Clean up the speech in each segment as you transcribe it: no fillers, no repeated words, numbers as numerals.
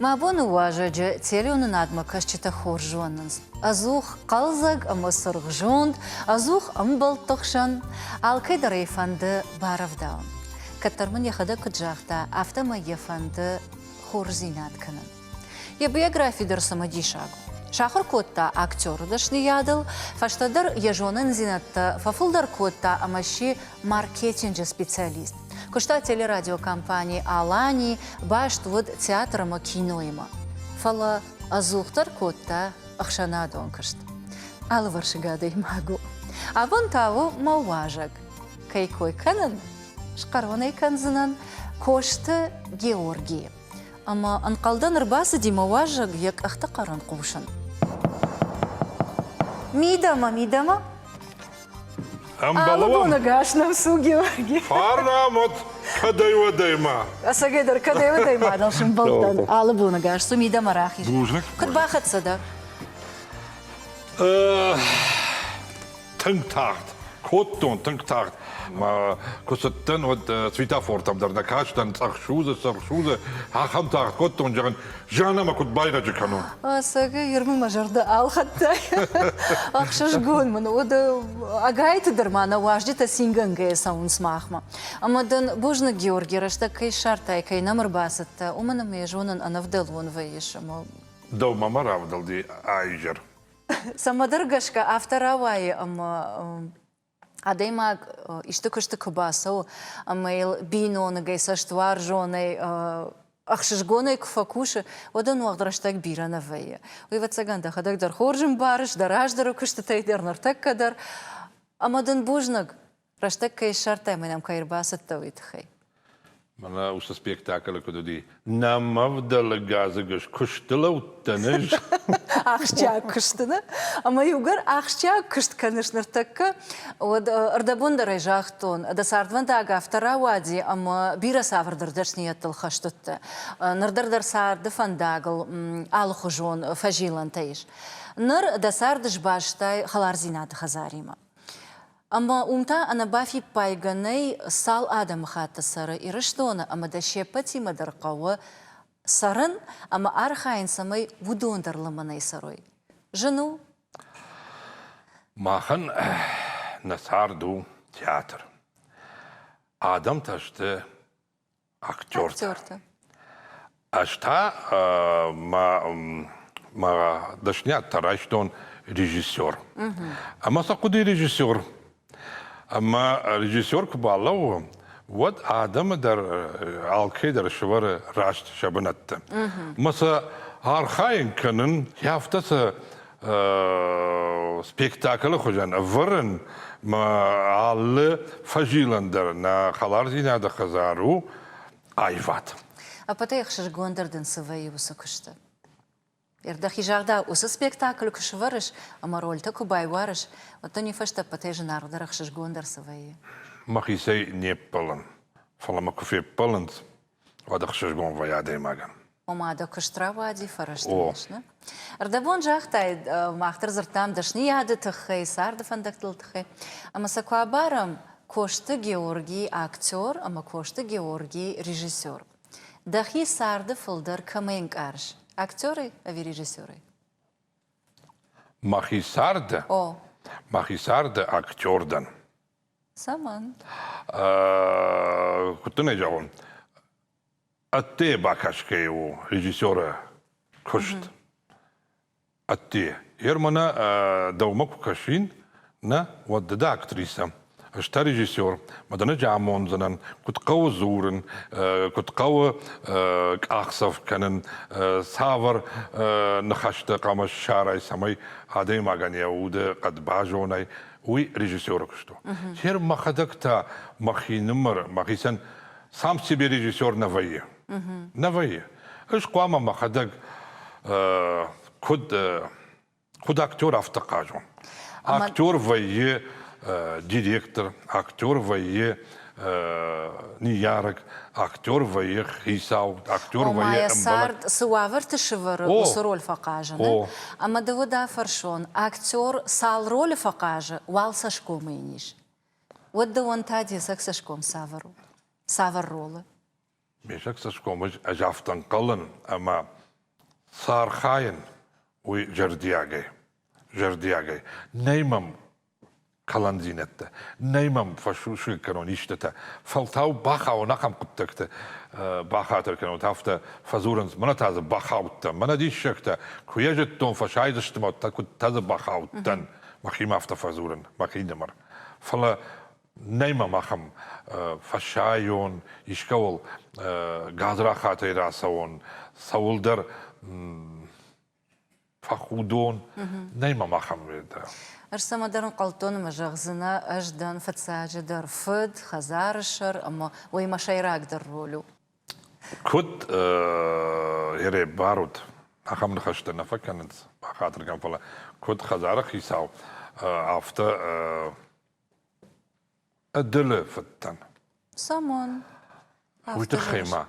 ما بون واجه تيليون نادما كشتا خورجواننز أزوخ قلزق أم سرغجوند أزوخ أم بلطخشن الكيد ريفند بارف داون كتر من يخدا كجاختا أفتا ما يفند خورزينات كنن يبيوغرافي درسما ديشاغو شاخر كوتا أكتور دشني يادل فاشتدر يجونن زينتا ففلدر كوتا أمشي ماركتينج سبيциалист كشتا телерадио компании Алани баштвуд театрама киноима. Фала азухтар котта ахшана донкашт. Алы варшигада имагу. А вон того мауажак. Кайкой канан, шкарванай канзанан, кошта Георгий. Ама анкалдан рбасы ди мауажак як ахтакаран кушан. Мидама. Амбалаван. Гашна всу Георгий. Фарнамот кадайва дайма. Асагедер кадайва дайма далшим болтан. Алабуна гаш сумида марахиш. Бужник. Кутбахат сада. Тыңтағд. Коттон тыңтағд. Ма косаттан вот светофор там дарда каштан саршуза. Хахам тағд коттон жаған жанама кутбайға жекану. Асага ерми мажарда алхаттай. Ахшашгун мана ода агайты дырмана важдита синганга саун смахма. Амадан бужна Георгий рашта кай шартай кай намар басатта. Умана межунан анавдалун ваишама. Дома маравдал ди айжер. Самадаргашка авторавай ама Адайма иштыкышты кыбасау амайл биноны гайса штваржоной ахшышгоной кфакуши одан уагдраштай бирана вая. Уйват саганда хадагдар хоржим барыш дараждару кышты тайдернар так кадар амадан бужнаг раштак кай шартай менам кайрбасат тавитхай. Мана уста спектакль кудуди намавдал газыгыш куштылауттаныш. Ахшча кыштыны. Ама югар ахшча кышт канышныр такка. Од ардабундар жахтон. Да сардванда автора вади ама бира саврдар дашниятыл хаштутта. Нырдардар сарды фандагыл алхужон фажилан таиш. Ныр да сардыш баштай халарзинады хазарима. Ама умта ана бафи пайганай сал адам хата сары ирыштона ама да шепати мадарқауы сарын ама архайн самай вудондарлыманай сарой. Жену? Махан насарду театр. Адам ташты актерта. Ашта ма дашнят тараштон режиссер. Ама сакуды режиссер. Ама режиссер кубалау вот Адам дар алкейдар швар рашт шабанатта. Маса архайн канын яфтасы спектакль хожан вырын ма аллы фажиландар на халарзина да хазару айват. А потом их шашгондардын сывай усакышты. Ердах ижарда усы спектакль кышварыш, ама рольта кубай варыш, вот не фашта потеже нардарах шашгондар сывай. Махисей не пылын. Фалама куфе пылын, вадах шашгон ваядай маган. Омада кыштрава фараштыныш, не? Ардабон жахтай махтар зартам дашни яды тыхай, сарды фандактыл тыхай. Ама сакуабарам кошты Георгий актер, ама кошты Георгий режиссер. Дахи сарды фылдар каменг арш. Актеры, а ви режиссеры? Махисарда? О. Махисарда актердан. Саман. Кутыны жауын. Атте бакашкаю режиссера кушт. Атте. Ермана даума кукашин на вадда актриса. Ашта режиссер. Мадана жамон занан. Кутқау зурын. Кутқау ақсав канын. Савар нахашта қамаш шарай самай. Адай маган яуды қад бажонай. Уй режиссер кушту. Сер махадакта махинымыр. Махисан сам себе режиссер на вае. На вае. Эш қуама махадак худ актер автоқажу. Актер вае директор, актер вае Ниярак, актер вае Хисау, актер вае Сард суавар тышывыр осы роль фақажыны. Ама давуда фаршон, актер сал роль фақажы, уал сашком иниш. Вот да он тади сак сашком савар ролы. Мешак сашком ажафтан қалын, ама صار خاين جردياغي نيمم كالانزينتا نيمم فشوشي كانوا نيشتتا فلتاو باخاو نقم قدتكتا باخاتر كانوا تافتا فزورنز منا تاز باخاوتا منا دي شكتا كويجتون فشايزشتما تكت تاز باخاوتن مخي مافتا فزورن مخي نمر فلا نيمم مخم فشايون يشكول غازرا خاتي راسون سولدر فخودون نيمم مخم ويدا أرسم درن قلتون مجغزنا أجدن فتساج در فد خزارشر أما ويما شيراك در رولو كنت هيري بارود أخم نخشتنا فكانت خاطر كان فلا كنت خزارة خيساو عفتا أدل فتن سامون ويتخيما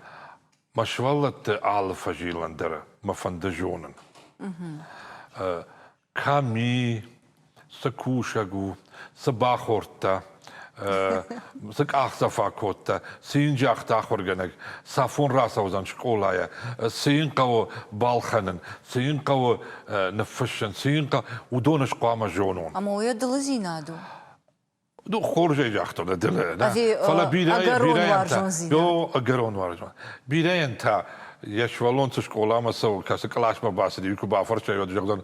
مشوالت ألف جيلندر مفندجونن كامي سكوشاغو سباخورتا سك أخسفاكوتا سينجي أختاخورغنك سافون راسا وزن شكولايا سينقو بالخنن سينقو نفشن سينقو ودونش قوام جونون أما ويدل زينادو دو خورجي جاختو دل أفي فلا أقرون وارجون زينادو يو أقرون وارجون بيرين تا يشوالون تشكولا مسو كاسكلاش ما باسدي يكو بافرشا يودجون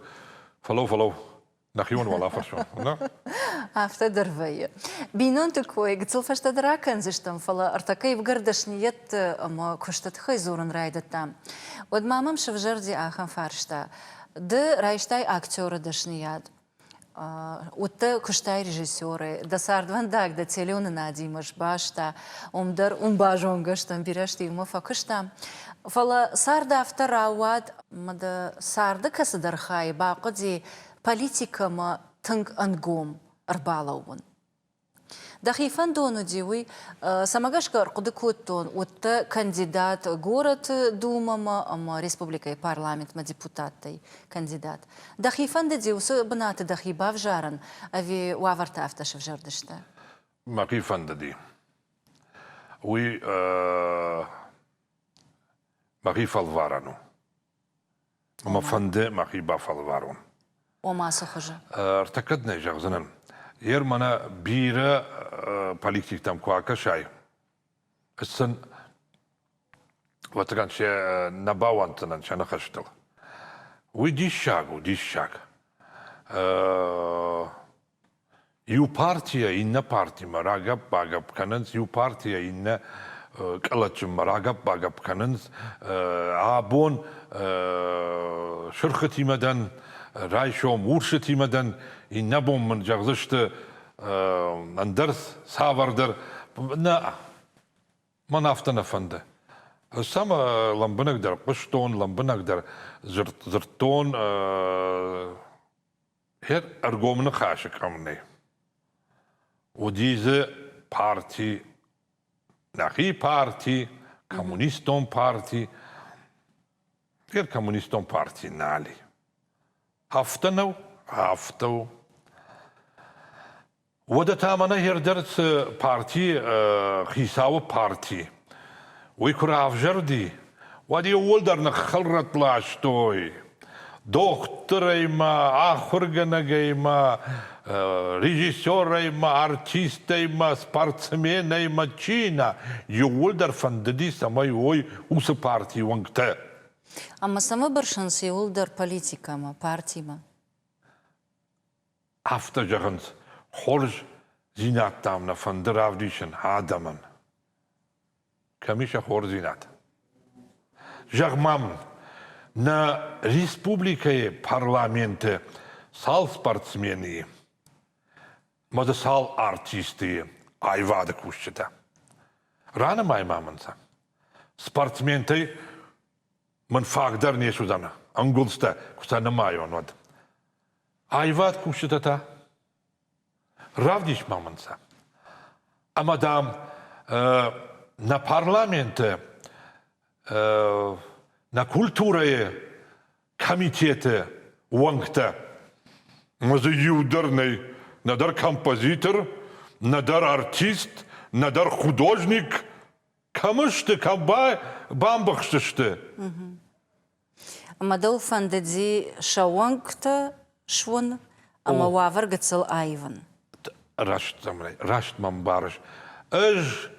فلو نخيون ولا فرشون هفته درفية بينون تكوي قتل فشت دراكن زشتم فلا ارتكي بقردش نيت أما كشتت خي زورن رايدتام ود ما ممش في جردي آخن فارشتا د رايشتاي أكتور دشنياد وت كشتاي ريجيسوري دا ساردوان داك دا تيليون نادي مش باشتا در باجون قشتم بيرشتي وما فكشتا فلا ساردا افتراواد مد ساردا كسدر خاي باقدي политика ма тынг ангом арбалаун. Дахифан дону диуи самагашка ркудыкуттон утта кандидат город думама ама республика и парламент ма депутаттай кандидат. Дахифан да диусы бнаты дахиба в жаран ави уаварта авташ в жардышта. مقيفان دي وي مقيف الفارانو ما فند مقيبا فالفارون وما سخجة ارتكدنا جغزنن يرمنا بيرا باليكتيك تام كواكا شاي السن وتكان شي نباوان تنان شانا خشتل وي دي شاق يو بارتيا إننا بارتي مراقب باقب كننز يو بارتيا إننا قلتش مراقب باقب كننز عابون شرختي مدن رايشو مورشتي مدن إنبوم من جغزشت اندرس سافردر نا ما نافتنا فنده السما لمبنك در قشتون لمبنك در زرتون هير أرقومنا خاشك أمني وديزه بارتي نخي بارتي كومونيستون بارتي غير كومونيستون بارتي نالي هفتو وده تامنا هير درس بارتي خيساو بارتي ويكراف جردي ودي ولدر نخلرت لاشتوي دكتوريما آخرگنگيما ريجيسوريما ارتيستيما سبارتسمينيما تشينا يولدر فنددي سما يوي وس بارتي وانكتا أما سما برشنس يولدر политика ما بارتي ما after جغنس خورج زينات تامنا فندر افديشن هادمن كميشا خور زينات جغمام на республикае парламенте сал спортсмени, мода сал артисти, айвада кушчета. Рана май маманца. Спортсменте мен фагдер не сузана. Ангулста куса на майон вад. Айвад кушчета. Равдиш маманца. А мадам на парламенте на культуре комитете уангта мазы юдерный надар композитор надар артист надар художник камышты камбай бамбахштышты Ama da ufandedzi şawankta şwun ama wavar gıtsıl ayvın. Raşt man barış. Öz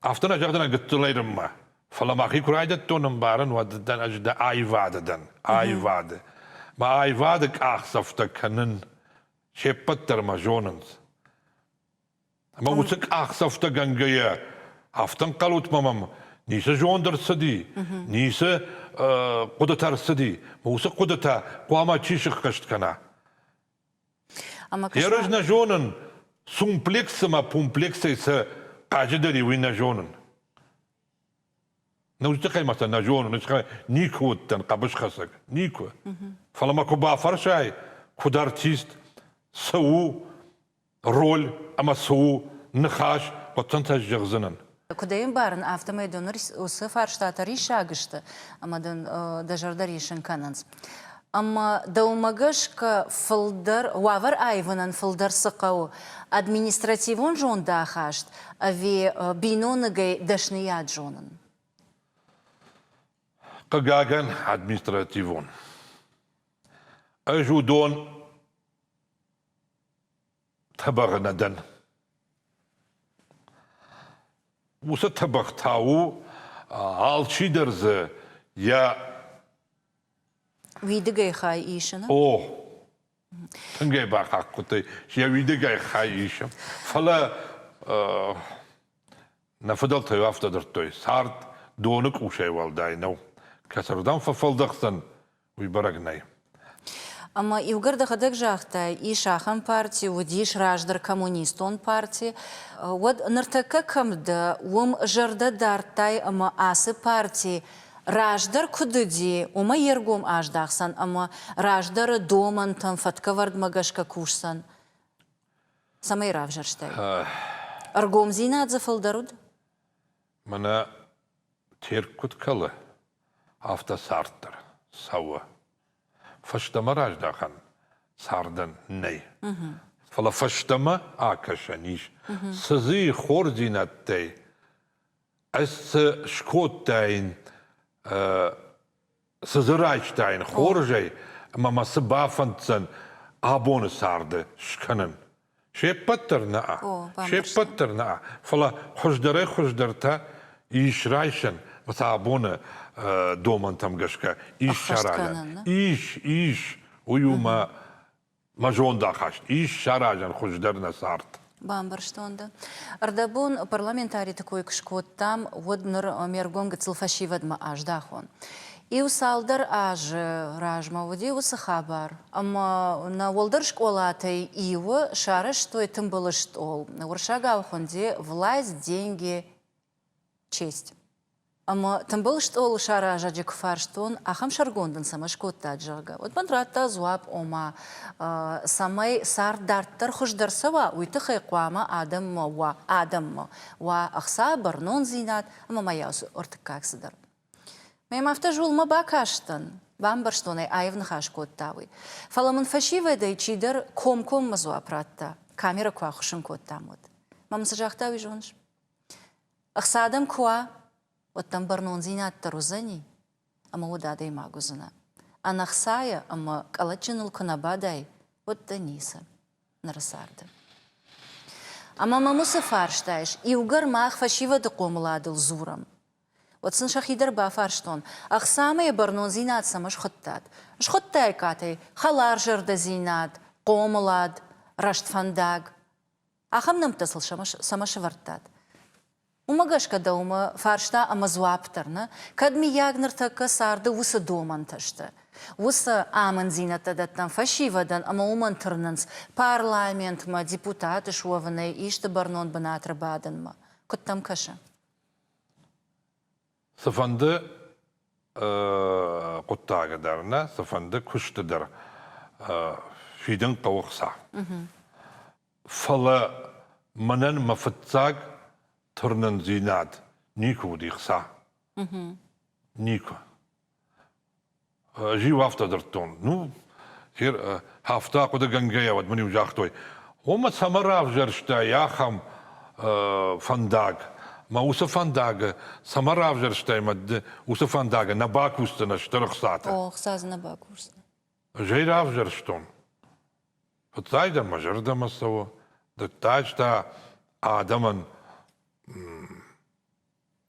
aftana jagdana gıttılaydım mı? Falamaki kurayda tonun barın vadıdan ajda ayvadıdan. Ayvadı. Ma ayvadık ahsafta kanın şeppattır ma jonunuz. Ama usuk ahsafta gangaya haftan kalutmamam. Nisa jondur di. Nisa kudatar di. Ma usuk kudata kuama çişik kaştkana. Ama Yarajna jonun sumplexima pumplexisa qajidari wina jonun. Nujtaqay masa na jonun nujtaqay nikuttan qabish khasak niku. Falama kuba farshay kudartist sawu rol ama sawu nxash qotanta jigzinan. Kudayım barın avtamay donur usı farştatari şagıştı. Ama da jardari şinkanans. Ama da umagashka fıldar wavar ayvanan fıldar sıqav administrativon jon dahaşt ve binonagay daşniyat jonun. Qagagan administrativon. Ajudon tabagnadan. Musa tabaqtawu alçiderze ya Vidigay khay işini. Oh. Tengay bakak kutay. Ya vidigay khayishim. Fala nafadal tayo aftadır toy. Sart donuk uşay valday no. Kasardan fafaldaqsan uybaragnay. Ama ivgarda khadak jahta i Şahan parti vdish rajdar kommuniston parti wad nirtaka kamda jarda dartay ama ası parti rajdar kududi uma yergom ajdaqsan ama rajdar domantan fatkavard magashka kushsan samay ravjarshtay argom zinadze faldarud Mana terkut kalı hafta sarttır sava. Faştama rajdaqan sardan ney. Fala faştama akaşaniş. Sizi khor zinattay. As şkottayn Sızırayçtayın, khorjay, ama ması bafantsan abonu sardı şkanın. Şeppattır na'a. Şeppattır na'a. Fala khojdarta işrayşın. Masa abonu domantam gashka. İş şarajan. İş. Uyuma majonda khaşt. İş şarajan khojdarna sart. Бамбарштонда. Ардабун парламентарий такой кшкот там воднер мергон гцелфашивад ма аждахон. И усалдар аж ражма води усахабар. Ама на волдар школатай иво шара что это было что. На уршага хонде власть, деньги, честь. Ама там был что шара жаджик фарштон, а хам шаргондан сама шкотта джага. Вот пантратта зуап ома самай сар дартар хуждарсава уйты хайқуама адам ва ахса барнон зинат, ама маясу ортыкаксыдар. Маймафта жулма бакаштан, бамбарштонай айвн хашкоттавы. Фаламын фашивайдай чидер ком мазуа пратта, камера куа хушын коттамуд. Мамсы жақтавы жонш. Ахса адам куа вот там барнон зинат тарузани, ама удадай магузана. А нахсая, ама калачинул канабадай, вот Таниса, нарасарда. Ама мамуса фарштаеш, и угар мах фашива дакомладыл зурам. Вот сын шахидар ба фарштон, ах самая барнон зинат сама шхоттат. Шхоттай катай, халар жарда зинат, комлад, раштфандаг. Ахам нам тасыл сама швартат. Умагашка да ума фаршта ама зуаптарна, кадми ягнартака сарда уса доманташта. Уса аман зината даттан фашивадан ама умантырнанс парламент ма депутаты шуаванай ишта барнон банатра бадан ма. Коттам каша. Sıfandı kuttağıdarına, sıfandı kuştudur. Fidin qavıqsa. Fala manan mafıtsak tırnın zinat. Niku diqsa. Niku. Jiv haftadır ton. Nu, hier hafta kuda gangaya vad mani ujaqtoy. Oma samarav jarşta yaxam fandag. ما وصفان داغ سمراف جرشتايمد وصفان داغ نباكوستنا شترخ ساتا او خسازنا باكورسنا جيراف جرشتون فتايدا مجرد مسو دتاج تا آدمن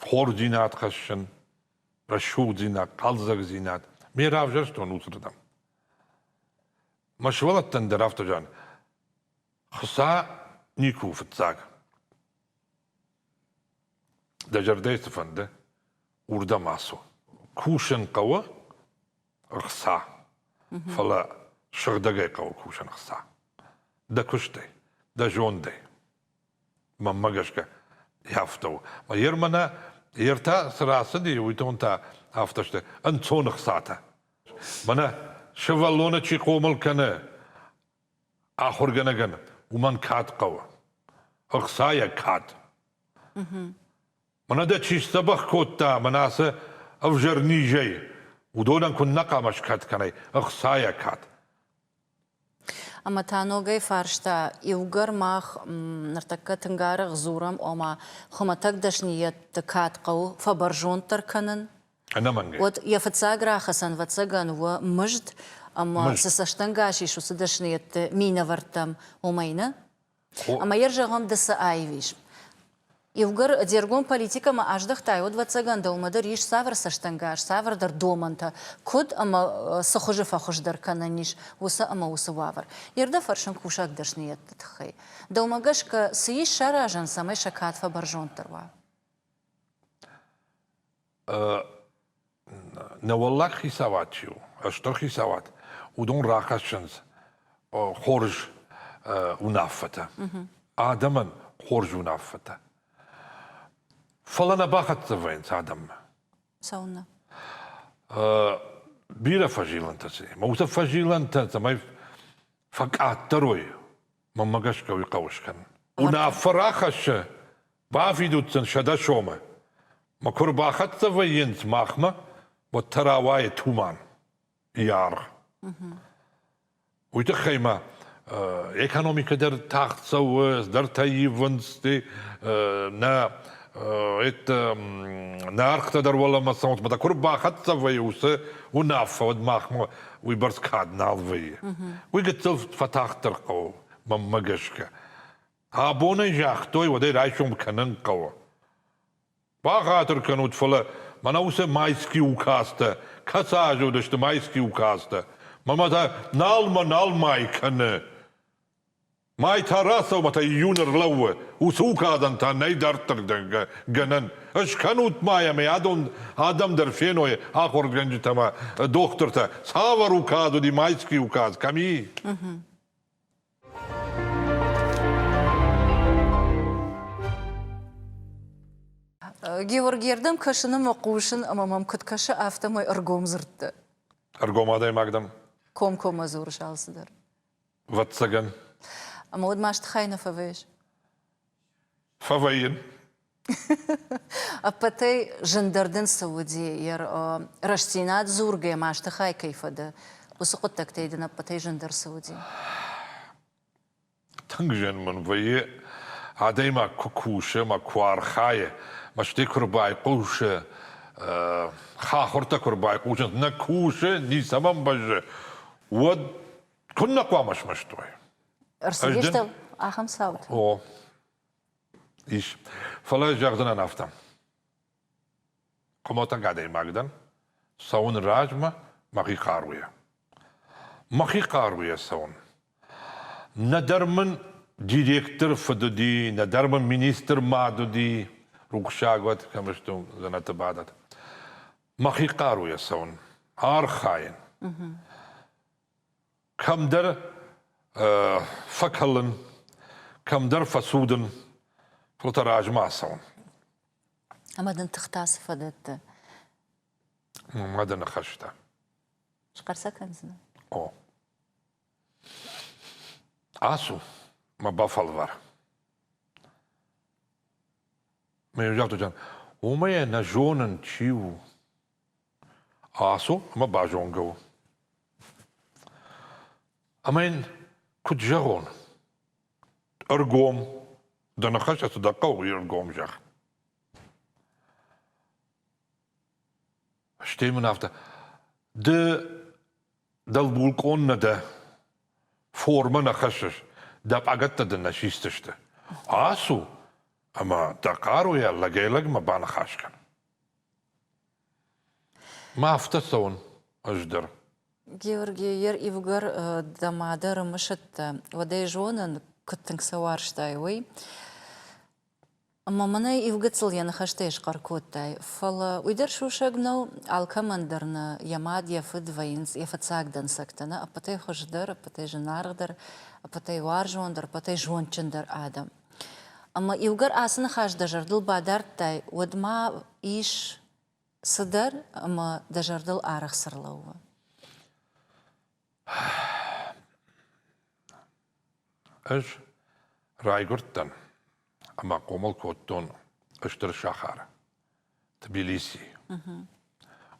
خور زينات خشن رشود زينات قلزق زينات ميراف جرشتون وصردم مشولة تندرافت جان خصا نيكو فتاق دا جرديت فنده وردا ماسو كوشن قوة خصا فلا شغدقي قوة كوشن خصا دا كشتي دا جوندي ما مگشك يافتو ما يرمنا يرتا سراسدي ويتونتا افتشته انتون خصاتا منا شوالونا چي قومل كنا آخر گنگن ومن كات قوة خصايا كات منا دا چي سبخ كوتا مناسه افجرني جاي ودونا كن نقامش كات كناي خصايا كات اما تانوغي فارشتا يوغر ماخ نرتكا تنغار غزورم اوما خمتك دشنيت تكات قو فبرجون تركنن انا منجي вот يفتساغرا خسن فتساغن ومجد اما سسشتنغاشي شو سدشنيت مينا ورتم ومينا اما يرجعهم دس ايويش يوغر ديرغون политика ما аждахтай от ватсаган да умадар иш савр саштангаш савр дар доманта код ама сахожи фахош дар кананиш уса ама уса вавр ерда фаршан кушак дашният тхай да умагашка си шаражан самай шакат фа баржон тарва نوالله خيساواتشيو اشتر خيساوات ودون راقشنز خورج ونافته آدما خورج ونافته فلنا باخت زفين آدم سونا بيرا فجيلان تسي موسى فجيلان تسي ما فقعت تروي ما مقاش قوي قوش كان ونافراخش بافي دوتسن شدا شومه ما كرباخت زفين ماخمه والتراواي تومان يار ويتخيما ايكونوميكا در تاخت سوز در تايفنستي نا ات نارخت در ولا ما صوت بدا كرباخت زفيوس وناف ودماخ ويبرز كاد نالفي ويقتل فتاخت ترقو ممقشكا هابونا جاختوي ودي رايشوم كنن قوة باخاتر كانوا تفلا ما نوسه مايسكي وكاسته كساجو دشت مايسكي وكاسته ما نال ماي كنه ماي تراسه ومتا يونر لوه وسوكادن تا نيدرتر جنن اش كانوت مايا مي ادم در فينوي اخر جنج تما دكتور تا ساور وكادو دي مايسكي وكاز كمي Георгиердем кашыным оқушын амамам күткашы автомой ыргом зыртты. ارجو ما داي مقدم Ком азур шалсыдар. واتسجن Ама от машты хайна фавеш. فوين Апатай жандардын Сауди ер раштинат зурге машты хай кайфады. Усықыт тактайдын апатай жандар Сауди. تنجن من ويه عادي ما كوكوشة ما كوار خاية ما شتي كرباي قوشة خاخرتا كرباي قوشة نكوشة ني سمم بجة ود كنا قوامش مشتوي Арсигештел ахам саут. او ايش فلا جاغدنا نفتم قموتا قادي ماغدن سون راجمة مخي قاروية سون ندرمن ديريكتور فدودي ندرمن مينيستر مادودي روكشاغوت كمشتو زنات بعدت مخي قاروية سون هار خاين كم در فكهلن كم در فسودن فلتراج ما سون Ама дын тықтасы фадатты. ما دنا خشتا Шқарса канзына. او اسو ما بافالوار ما يجاوتو جان وما نجونن تشيو اسو ما باجونغو امين كنت جاغون ارقوم دنا خشتا دقو يرقوم جاخ Stimmen auf der Bulkon de Formen nachas da pagata de nachisteste. Asu ama Dakaru ja lagelag ma bana khashkan. Ma aftason ajder. Георгий, ер ивгар дамадар мышет водай жонан кыттың саварштай ой. Мамана ивгацл я нахаштеш каркоттай. Фала уйдер шушагнау алкамандарна ямад яфыд ваинс яфацагдан сактана, а патай хождар, а патай женардар, а патай варжондар, а патай жончандар адам. Ама ивгар асына хажда жардыл бадартай, удма иш сыдар, ама да жардыл арах сырлауа. Аж райгуртан, ама комал коттон, аштыр шахар, Тбилиси,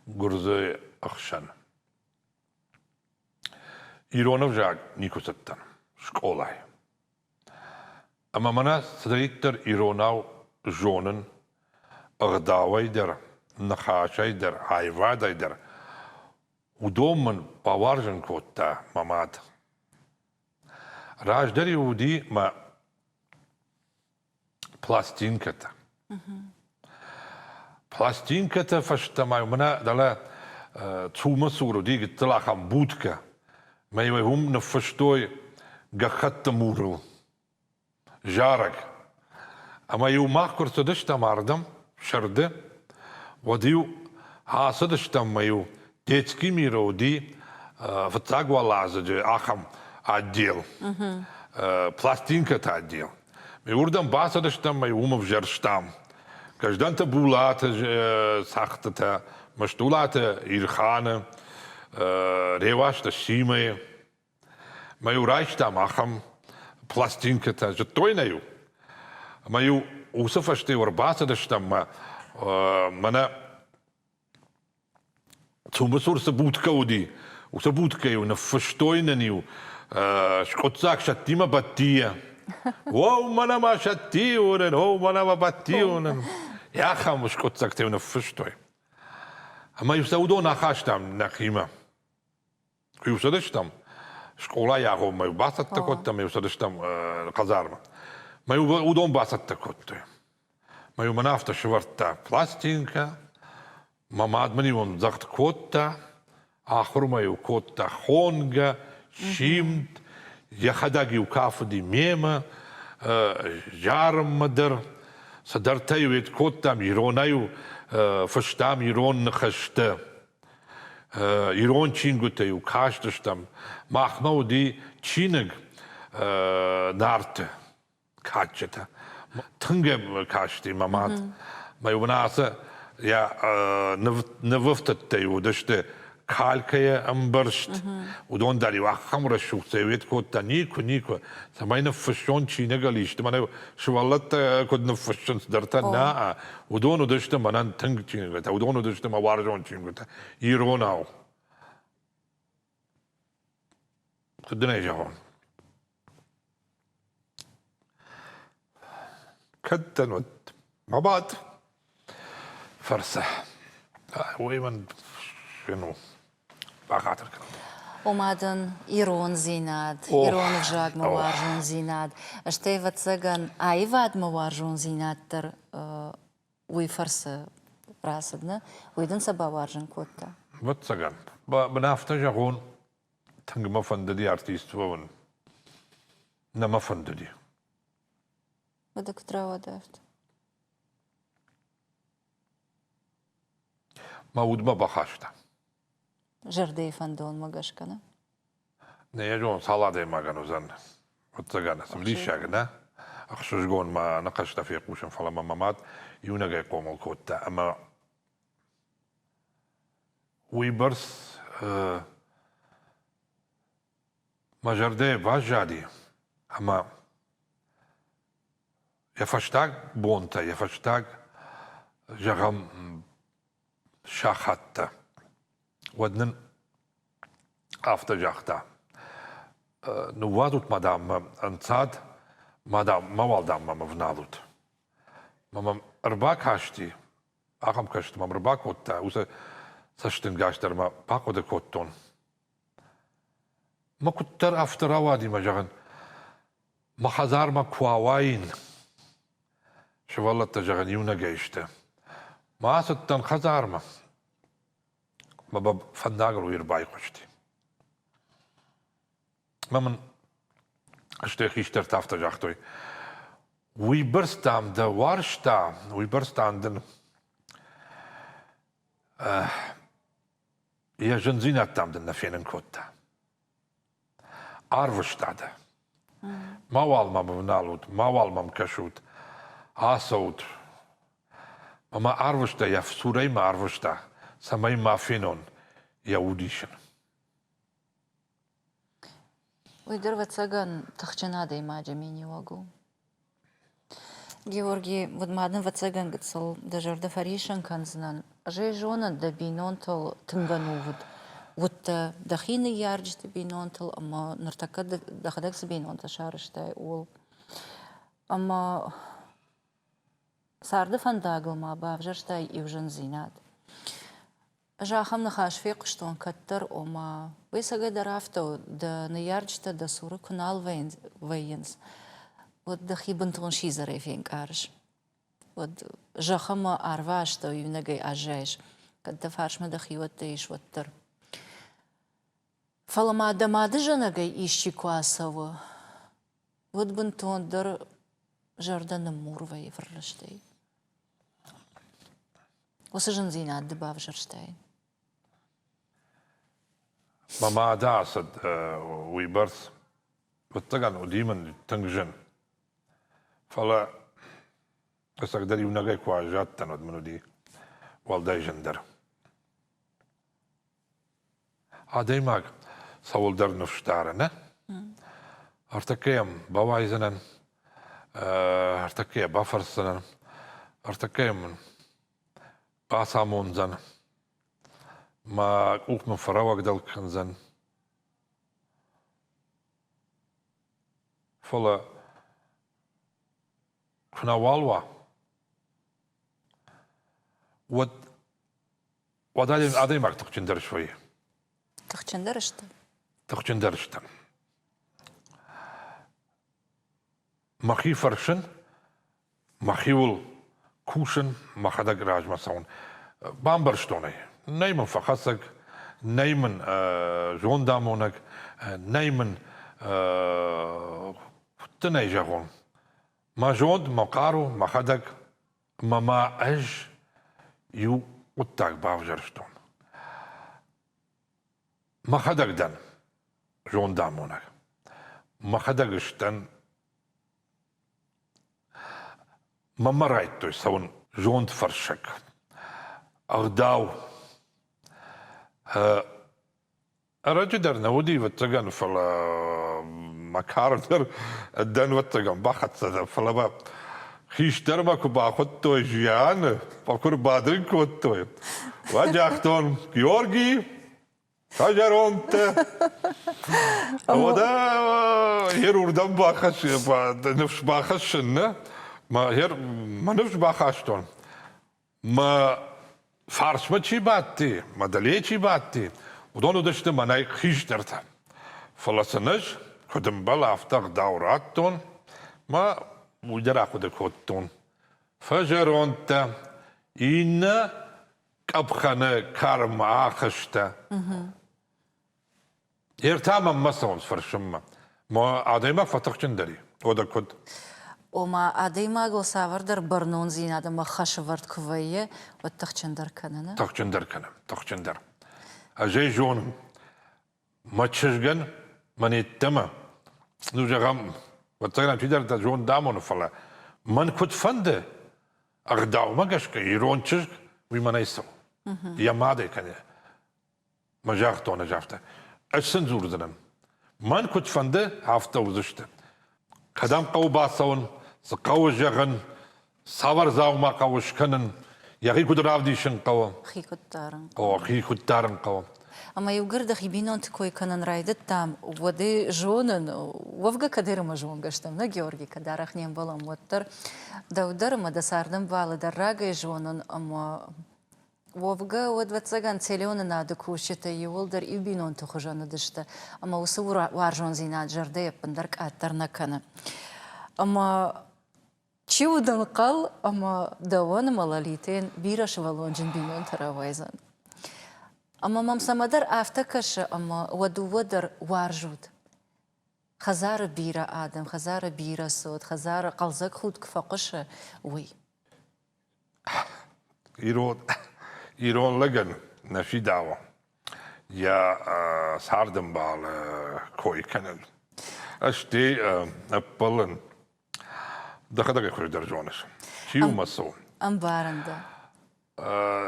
Гурзы Ахшан. Иронов жаг никусаттан, школай. Ама мана садриттер иронав жонын, агдавайдер, нахашайдер, айвадайдер, удоман паваржен котта мамад. Рождали уди ма пластинката. Пластинката фашта май мана дала цумасуру ди гтлахам будка. Май вум на фаштой гахатта мурл. Жарак. А маю махкур садышта мардам шарды. Водиу садышта маю детский мироди фатагвалазаджи ахам отдел. Пластинка-то отдел. Мы урдам басадыштам, мы умов жерштам. Каждан-то булата сахта-то, маштулата ирхана, реваш-то шимы. Мы урайштам ахам пластинка-то житойнаю. Мы усафашты урбасадыштам, мана цумасурса будка уди. Уса будка ю на фаштойнанию. Шкотсак шаттима баттия. Воу мана ма шаттиунен, воу мана ма баттиунен. Яхам шкотсак те на фаштой. Ама юса удон ахаштам нахима. Юсадыштам. Школа яго маю басатта коттам, юсадыштам казарма. Маю удон басатта коттой. Маю манафта шварта пластинка. Мамад мани вон захт котта. Ахур маю котта хонга. Шимт, яхадаги у кафуди мема, жарм мадер, садартаю вет коттам иронаю, фаштам ирон нахашта, ирон чингутаю кашташтам, махнау ди чинег нарте качета, тынге кашти мамат, маю ванаса я навыфтаттаю даште. Калкая амбаршт. Удон дали вахам расшух цевет котта нико. Самайна фашон чина галишт. Мана шваллата кодна фашон сдарта на. Удон удашта манан танг чингата. Удон удашта маваржон чингата. Иронау. Кудна жахон. Каттанут. Мабад. Фарса. Уйман шину. Бахатыр калды. Омадан ирон зинад, ирон вжаг маваржон зинад. Штей вацаган айвад маваржон зинадтар уй фарса прасадна, уйдан саба варжон котта. Вацаган. Бнафта жагон танг мафандadi артист вон. На мафандadi. Вадак трава дафт. Маудма бахашта. Жардей фандон магашкана. Не яжон саладай маганузан. Вацаган. Самлишагна. Ахшужгон ма нақашта фи қушан фалама мамад. Юнага қомал котта. Ама уйбарс мажарде важади. Ама яфаштаг бонта, яфаштаг жагам шахатта. Wadnen after jachta. Nu vadut madam anțad, madam mawaldam mama vnalut. Mama rba kaști, aham kaști, mama rba kotta, usa saçtın gaçlarıma bak o da kotton. Ma kuttar aftara vadi macağın. Ma hazar ma kuavayin. Şevallat da jağın yuna geçti. Ma asıttan hazar ma. Ma bab fandagar uyur bay koştu. Ma min işte hiçter tafta jağtoy. We burstam da varsta. We burstamdın. Ja zinattamdın nafinin kotta. Arvıştadı. Mavalmam nalut, mavalmam kaşut, asut. Ama arvışta ya surey ma arvışta, samay ma finon Yahudişin. Uydur vatsagan taxçana imacı mini vagu. Георгий, вот мадын ватсаган гыцыл дажарда фаришан канзынан. Же жона да бинонтал тынгану вот дахины ярдж да бинонтал, ама нартака дахадак с бинонта шарыштай ол. Ама сарды фандагыл ма бавжарштай ивжан зинат. Жахам нахаш фек штон каттар ома. Высага дарафтау да на ярджта да сура кунал вейнс. Вот да хибантон шизаре фенкарш. Вот жахама арвашта юнагай ажеш. Когда фаршма да хивата иш ваттар. Фалама дамады жанагай ищи куасава. Вот бантон дар жардана мурвай фарлаштай. Осы жан зинат дебав жарштай. Mama da asad uybars. Vattagan udiman tangjan. Fala asagdar yunagay kuajattan odmanudi walday jandar. Adaymak savuldar nufshtarana. Artakayam bavayzanan. Artakaya bafarsanan. Artakayam basamunzan. Ma ook mijn vrouw dat kan zijn. Volle knawalwa. Wat adem maakt toch gender schwee. Toch genderste. Toch gender staan. Mag je versen? Mag je wel kussen? Mag je dat garage maar zo'n bamberstonen? Nemen vergassig, nemen zondamonig, nemen tenejagon. Maar zond, makaro, machadak, mama ej, ju uttak bavjarston. Machadak dan, zondamonig. Machadak is dan, mama rijdt dus zo'n zondversek. Ardau. الرجل نودي وتجن فلا مكارتر الدن وتجن بخت فلا خيش درما كباخدتو جيان فكر بادرين كوتو وجاختون جيورجي شجرونت ودا هير وردم باخش نفش باخشن ما هير ما نفش باخشتون ما فارس ما چی باتي ما دليه چی باتي ودونو دشت مناي خيش درتا فلسنج خدم بلا افتق دوراتون ما ودرا خد كوتون فجرونتا إن كبخنا كارم آخشتا يرتاما مسون فرشما ما آدمك فتقشن دري ودا كود Ома адаймагл савардар барнон зинада ма хашвард квае вот тахчандар канана. تخشندر أجي جون ما تشجن من يتما نوجا غم وتقرأ تقدر تجون دامون فلا من كنت فند أغداو ما قش كيرون تشج وما نيسو يا ماده كني ما جاختو أنا جافته أجسن زور زنم من كنت فند هافته وزشته كدام قو باسون سقو جغن صور زاو ما قوش كنن يغي كدراف ديشن قو Хикоттаран. أو أخي كدارن قو Ама югырда хибинон такой канан райдет там воды жонын вовга кадырма жонгаштам на Георгий кадарах нем балам воттар да ударма да сардам балы да рага жонын ама وفقا ودوتسجان تليون نادو كوشتا يولدر يبينون تخجان دشتا أما وصور وارجون زينات جردية بندرك أترنا كنا أما تشيودن قل أما دوان ملاليتين بيرش والونجن بينون تراويزن أما ممسمدر أفتكش أما ودر وارجود خزار بيرا آدم خزار بيرا صوت خزار قلزك خود كفاقش وي إيرون لجن نشي دعوة يا ساردن بال كوي كنل أشتي أبلن دخدك يخرج درجونش شيء مسو أم بارندا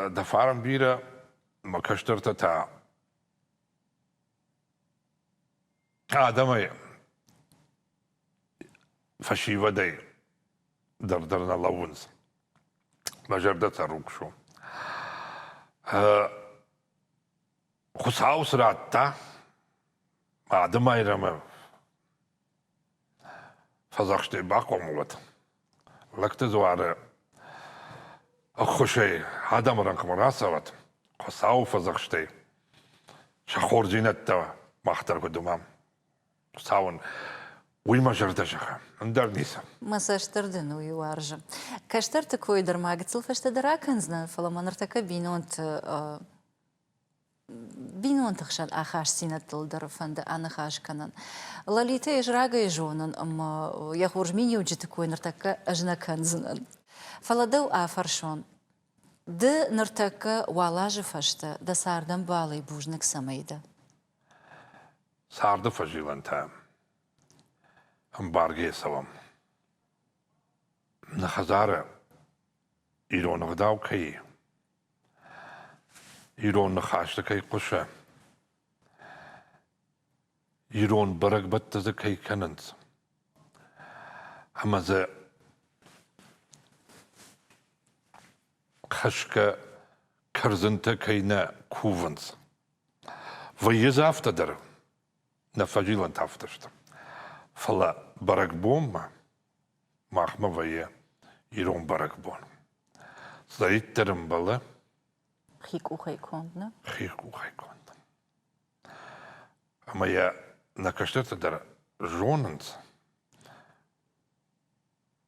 دفارم بيرا ما كشترت تا آدمي فشي ودي دردرنا لونز ما جردت الروك شو خساو سراتا آدمي رمى فزاقشتي باقو موت لكت زوار أخشي آدم رنك مراسوت خساو فزاقشتي شخور زينتا ما اختار قدومام خساون ويما جردشخه اندر نيسا ما ساشتردن ويوارجم كاشترت كوي درما قتل فاشتدرا كنزنا فلما نرتكا بينون تخشن آخاش سينة تلدر فند أنا خاش كنن لاليتا يجراغا يجونن أما يخورج مين يوجد كوي نرتكا أجنا كنزنن فلدو آفرشون د نرتكا والاج فاشتا دا ساردن بالي بوجنك سميدا سارد فجيلان تام امبارگی سوام نخزاره ایران غداو کی ایران نخاشت کی قشه ایران برگ بتز کی کننز اما ز خشک کرزنت کی نه کوونز و یزافت در نفجیلان تافتشت فلا برق بوم ماخما ويا يرون برق بون زايد ترم بلا خيكو خيكون خيكو خيكون اما يا نكشتت در جوننز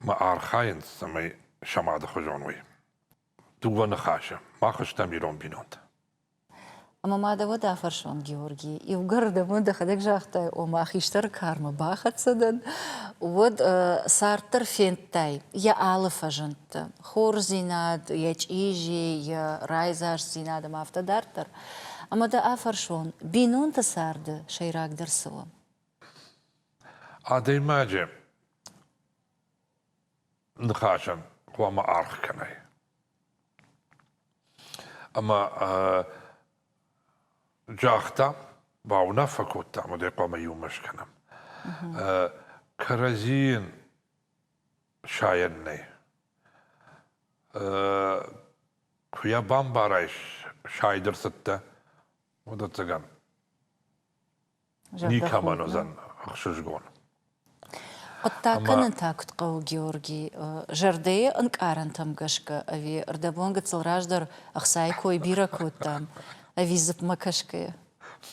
ما ارخاينز سمي شماد خجونوي دوبا نخاشة ما خشتم يرون بينوند أما ما دا ودا فرشون جيورجي يوغر دا من دخدك جاختا وما خيشتر كارما باخت سدن ود سارتر فينتاي يا آلف جنت خور زيناد يج إيجي يا رايزاش زيناد ما أفتا دارتر أما دا أفرشون بينون تسارد شيراك درسوا عادي ماجي نخاشم وما أرخ كناي أما جاختا باونا فكوتا مدي قوم يومش كنم كرزين شايني كويا بامبارايش شايدر ستة ودا تغن ني كمان زن اخشجون قطا كنن تاكت قو جيورجي جردي انك ارنتم قشكا أبي اردبون قد سلراجدر اخساي كوي بيرا كوتام أبي زب مكشكا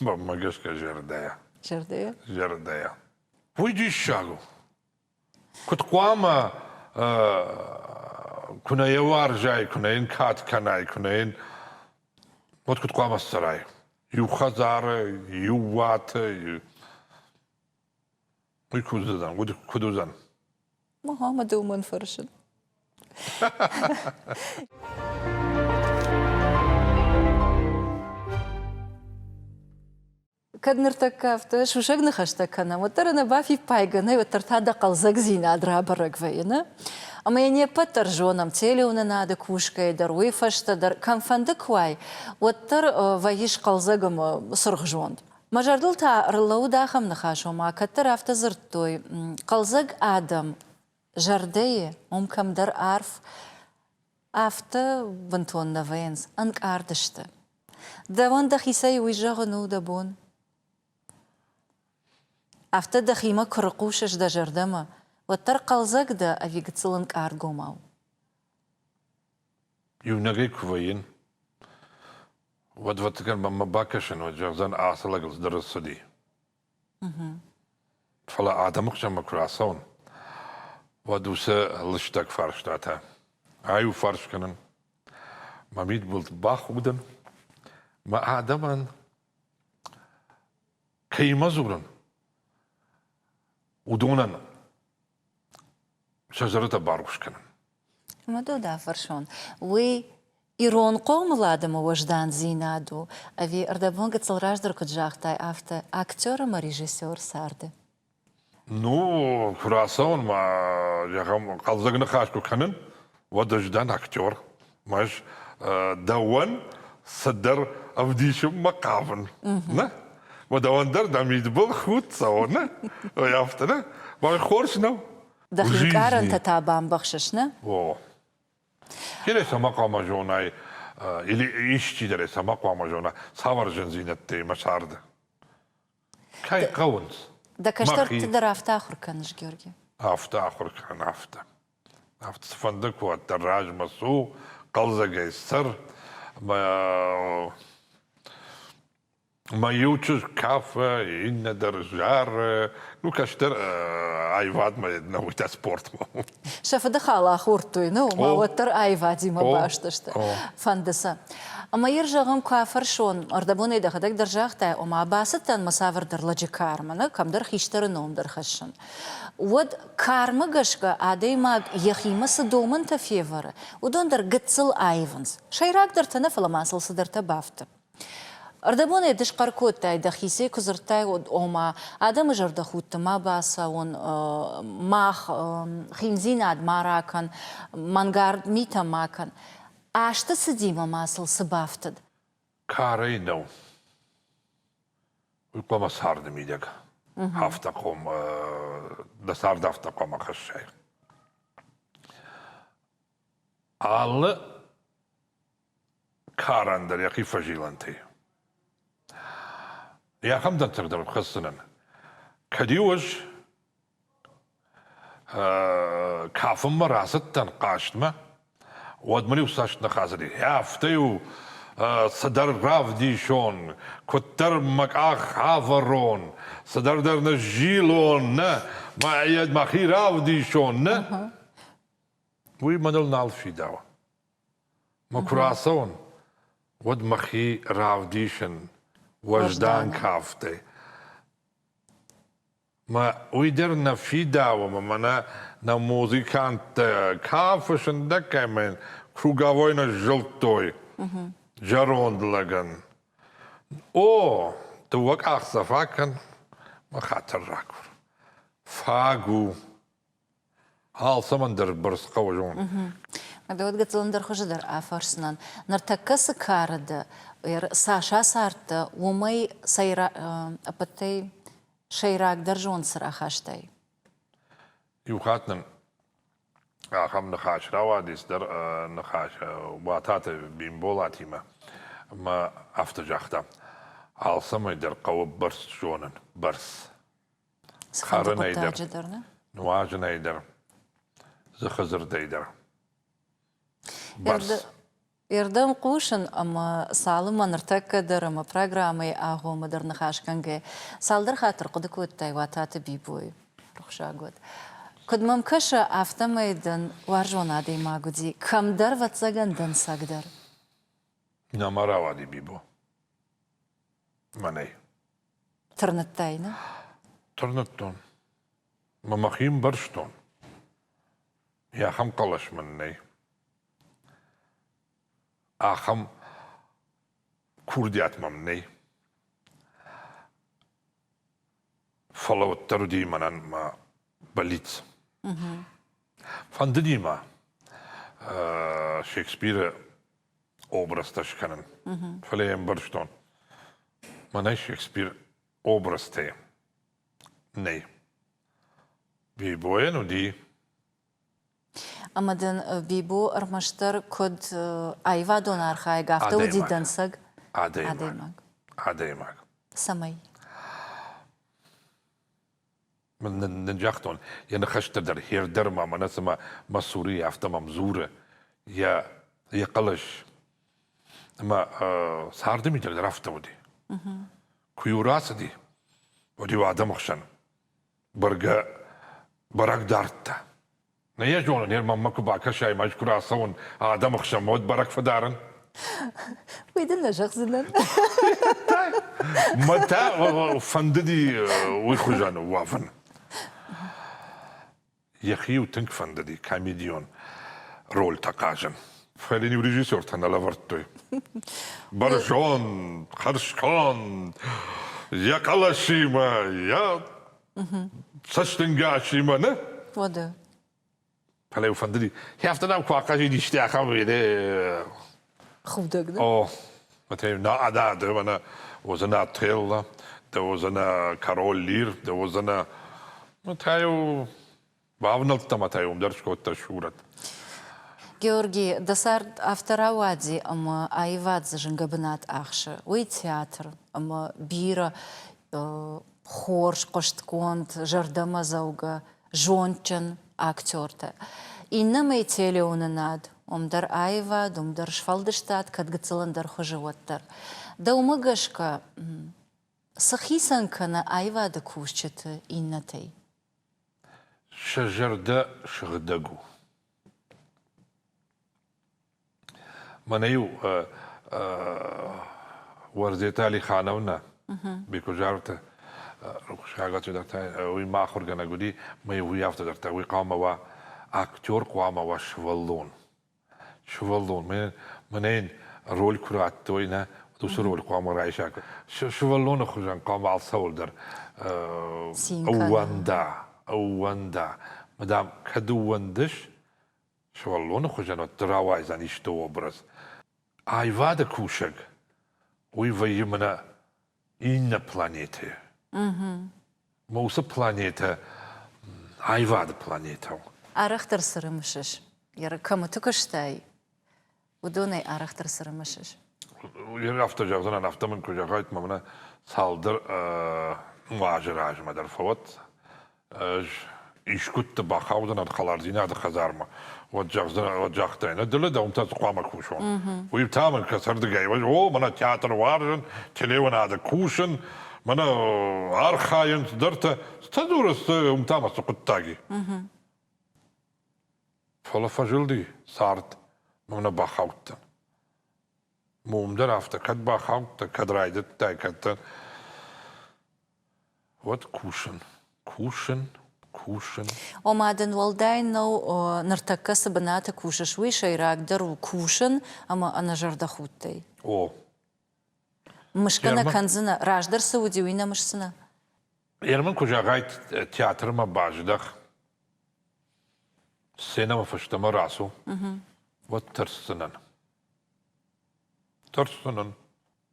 ما قشكا جردايا جردايا ويجي الشاغو كنت قواما كنا يوار جاي كنا ينكات كناي كنا ين كنت قواما السراي يو خزار يو وات ويكوزن ودكودوزن ما هو مدوم فرشن كد نرتكافت شو شغنا خشتكنا وترنا بافي بايغنا وترتادا قلزك زينا درا برق فينا أما يعني بتر جونم تيلي وننادى كوشكا دروي فشتا در كان فندك واي وتر فايش قلزقم صرخ جوند ما جردلتا رلو داخم نخاشو ما كتر افتزرتوي قلزق آدم جردية ممكن در عارف افتا بنتون نفينز انك آردشتا دوان دخيسي ويجاغنو دبون افتا دخيما كرقوشش دا جردما وتر قلزق دا افي قتلنك آرقوماو يو نغي كوين wat kan ma bakashin wat jazan asalagels درسدي فلا آدم خشم كراسون ودوسه لشتك فرشتاتا أيو فرش كنن ما ميت بولت باخودن ما آدمان كي مزورن ودونن شجرة باروش كنن ما دو دا فرشون وي إيرون قوم لادم وجدان زينادو أبي أردبون قد صلراج در كد جاختاي أفتا أكتور ما ريجيسور سارده Ну, Круассон, я қалзагны қашку канын, вадаждан актер, маш дауан садар авдишим макавын. Вадавандар дамид был худ сауна, яфтана, маш хоршнау. دخلكارن تتابعن بخششنا О. Келе самақама жонай, или ишчи дере самақама жона, саваржын зинетте машарды. Кай қауынс. دا كشتر مخي. تقدر أفتاخر كانش جورجي هفته آخر كان هفته فندق و الدراج مسو قلزة جيسر ما يوتشز كافة إن درجار نو كشتر عيفات ما يدنو سبورت شاف دخل آخورتوي نو ما أو. وتر أي فادي ما أو. باشتشت أو. فندسة أما يرجع غم كافر شون أردبوني ده خدك درجاخته وما باستن مسافر در لجي كارمنا كم در خيشتر نوم در خشن ود كارما قشقة عادي ما يخيمة سدومن تفيفر ودون در قتل آيفنز شيراك در تنفل ماسل صدر تبافت أردبوني دش قركوت تاي دخيسي كزرتاي وما آدم جرد خوت ما باسا ون ماخ خيمزين عاد ماراكن مانغارد ميتا ماكن عاشت سديما ماسل سبافتد كاري نو ويقوم مسار دميدك هفته قوم دسار دفته قوم خشاي على كارندر يقي فجيلانتي يا خمدن تقدر بخصنا كديوش كافم مراستن قاشتما ودمني وساشتنا خازري يا فتيو صدر راف دي شون كتر مكاخ هافرون صدر در نجيلون ما عيد ما خي راف دي شون وي منل نال في دوا ما كراسون ود مخي راف ديشن وجدان كافتي ما ويدرنا في دوا ما منا نا موزيكانت كافشن دكا من كروغاوينا جلطوي جاروند لغن او توك اخصا فاكن ما خاطر راكور فاقو هال سمندر برس قوجون دوت قتلن در خوش در آفرسنان نرتكس كارد ساشا سارت ومي سيرا أبتي شيراك در جون سر أخاشتاي يوخاتن خم نخاش رواديس در نخاش واتات بيمبولاتي ما افتجاختا هال سمي در قو برس جونن برس خارن ايدر نواجن ايدر زخزر ديدر برس يردم قوشن أما سالما نرتك در أما برنامج آهو مدر نخاش كنجي سال خاطر قد كنت تايواتات بيبوي رخشا قد كد ممكش أفتم يدن وارجونا دي ما قدي كم در واتسجن دن سقدر نمارا وادي بيبو مني ترنتاينا ترنتون ما مخيم برشتون يا خم قلش مني آخم كرديات ممني فلو التردي منن ما بليت فنددي ما شكسبير أوبرستش كنن فليم برشتون ما ناي شكسبير أوبرستي ناي بيبوين ودي أما دن بيبو أرمشتر كد أيوا دونار خاي قافته ودي دنسق عديمك سمي من نجاحتون يعني خشت در هير درما ما نسمع مسورية أفتا ممزورة يا قلش Ama sardı mıydı rafta o di. Kuyurası di. O di vada mıkşan. Barga barak dartta. Ne ya jono ner mamma ku baka şey majkura savun adam mıkşan mod barak fadarın. ويدنا شخصنا متى فنددي ويخرجان وافن يخي وتنك فنددي كاميديون رول تقاجن فليني بريجيسور تانا لافرتوي برشون خرشكون يا قلاشيما يا سشتنقاشيما نه وده فليو فنددي هافتنا كواقاجي دي اشتاقا ويدي خودك ده Oh, meteen na ada, det was een Trilla, det was een Karol Lier, det was een Mateo, Wavnalta Mateo, där skottar sjurat. Георгий, досард авторавади, ама айвадзе жингабнат ахши, уй театр, ама бира, хорш, коштконт, жардама зауга, жончен, актерте. Иннамай телеунанад, омдар айвад, омдар шфалдештат, кадгацеландар хожевоттар. Да умагашка, сахисанка на айвада кушчета иннатей. شجردا شغدقو منيو ورزيتالي خانونا بيكو جارتا شاغاتو درتا وي ما خرجنا قدي ما يويافت درتا وي قاما وا اكتور قاما وا شوالون منين رول كراتوينا دوسرول قاما رايشاك شوالون خرجان قاما على الصول در اواندا مدام كدوندش شوالون خرجان تراواي زاني شتو برز ايوادا كوشك وي ويمنا إن планете. موسى планета ايوادا планета. Арахтар сырымышыш. Яра камы тукаштай. Удонай арахтар сырымышыш. Yer hafta jağdan haftamın kucağayt mamına saldır muajiraj madar fawat. İş kutte bakavdan arkalar zina da kazarma. Vacağdan dile de umtaz qama kuşun. Uyup tamam kasardı gayvaz. O bana tiyatr varın, televizyon adı kuşun. Bana arkayın dörte stadurus umtama sukuttagi. Fala fajıldı sart. Mamına bakavdan. Mumder hafta kad bakavdan kad raydet da kadtan. What kuşun. Омаден валдайнау нартаккасы быната кушаш вышай рагдер кушын, ама ана жарда хуттай. О. Мышкана канзына раждар саудиуина мышсына. Ермін kucağayt tiyatrıma bağcıdaq. Sinema fıştıma rasu. What tırsının.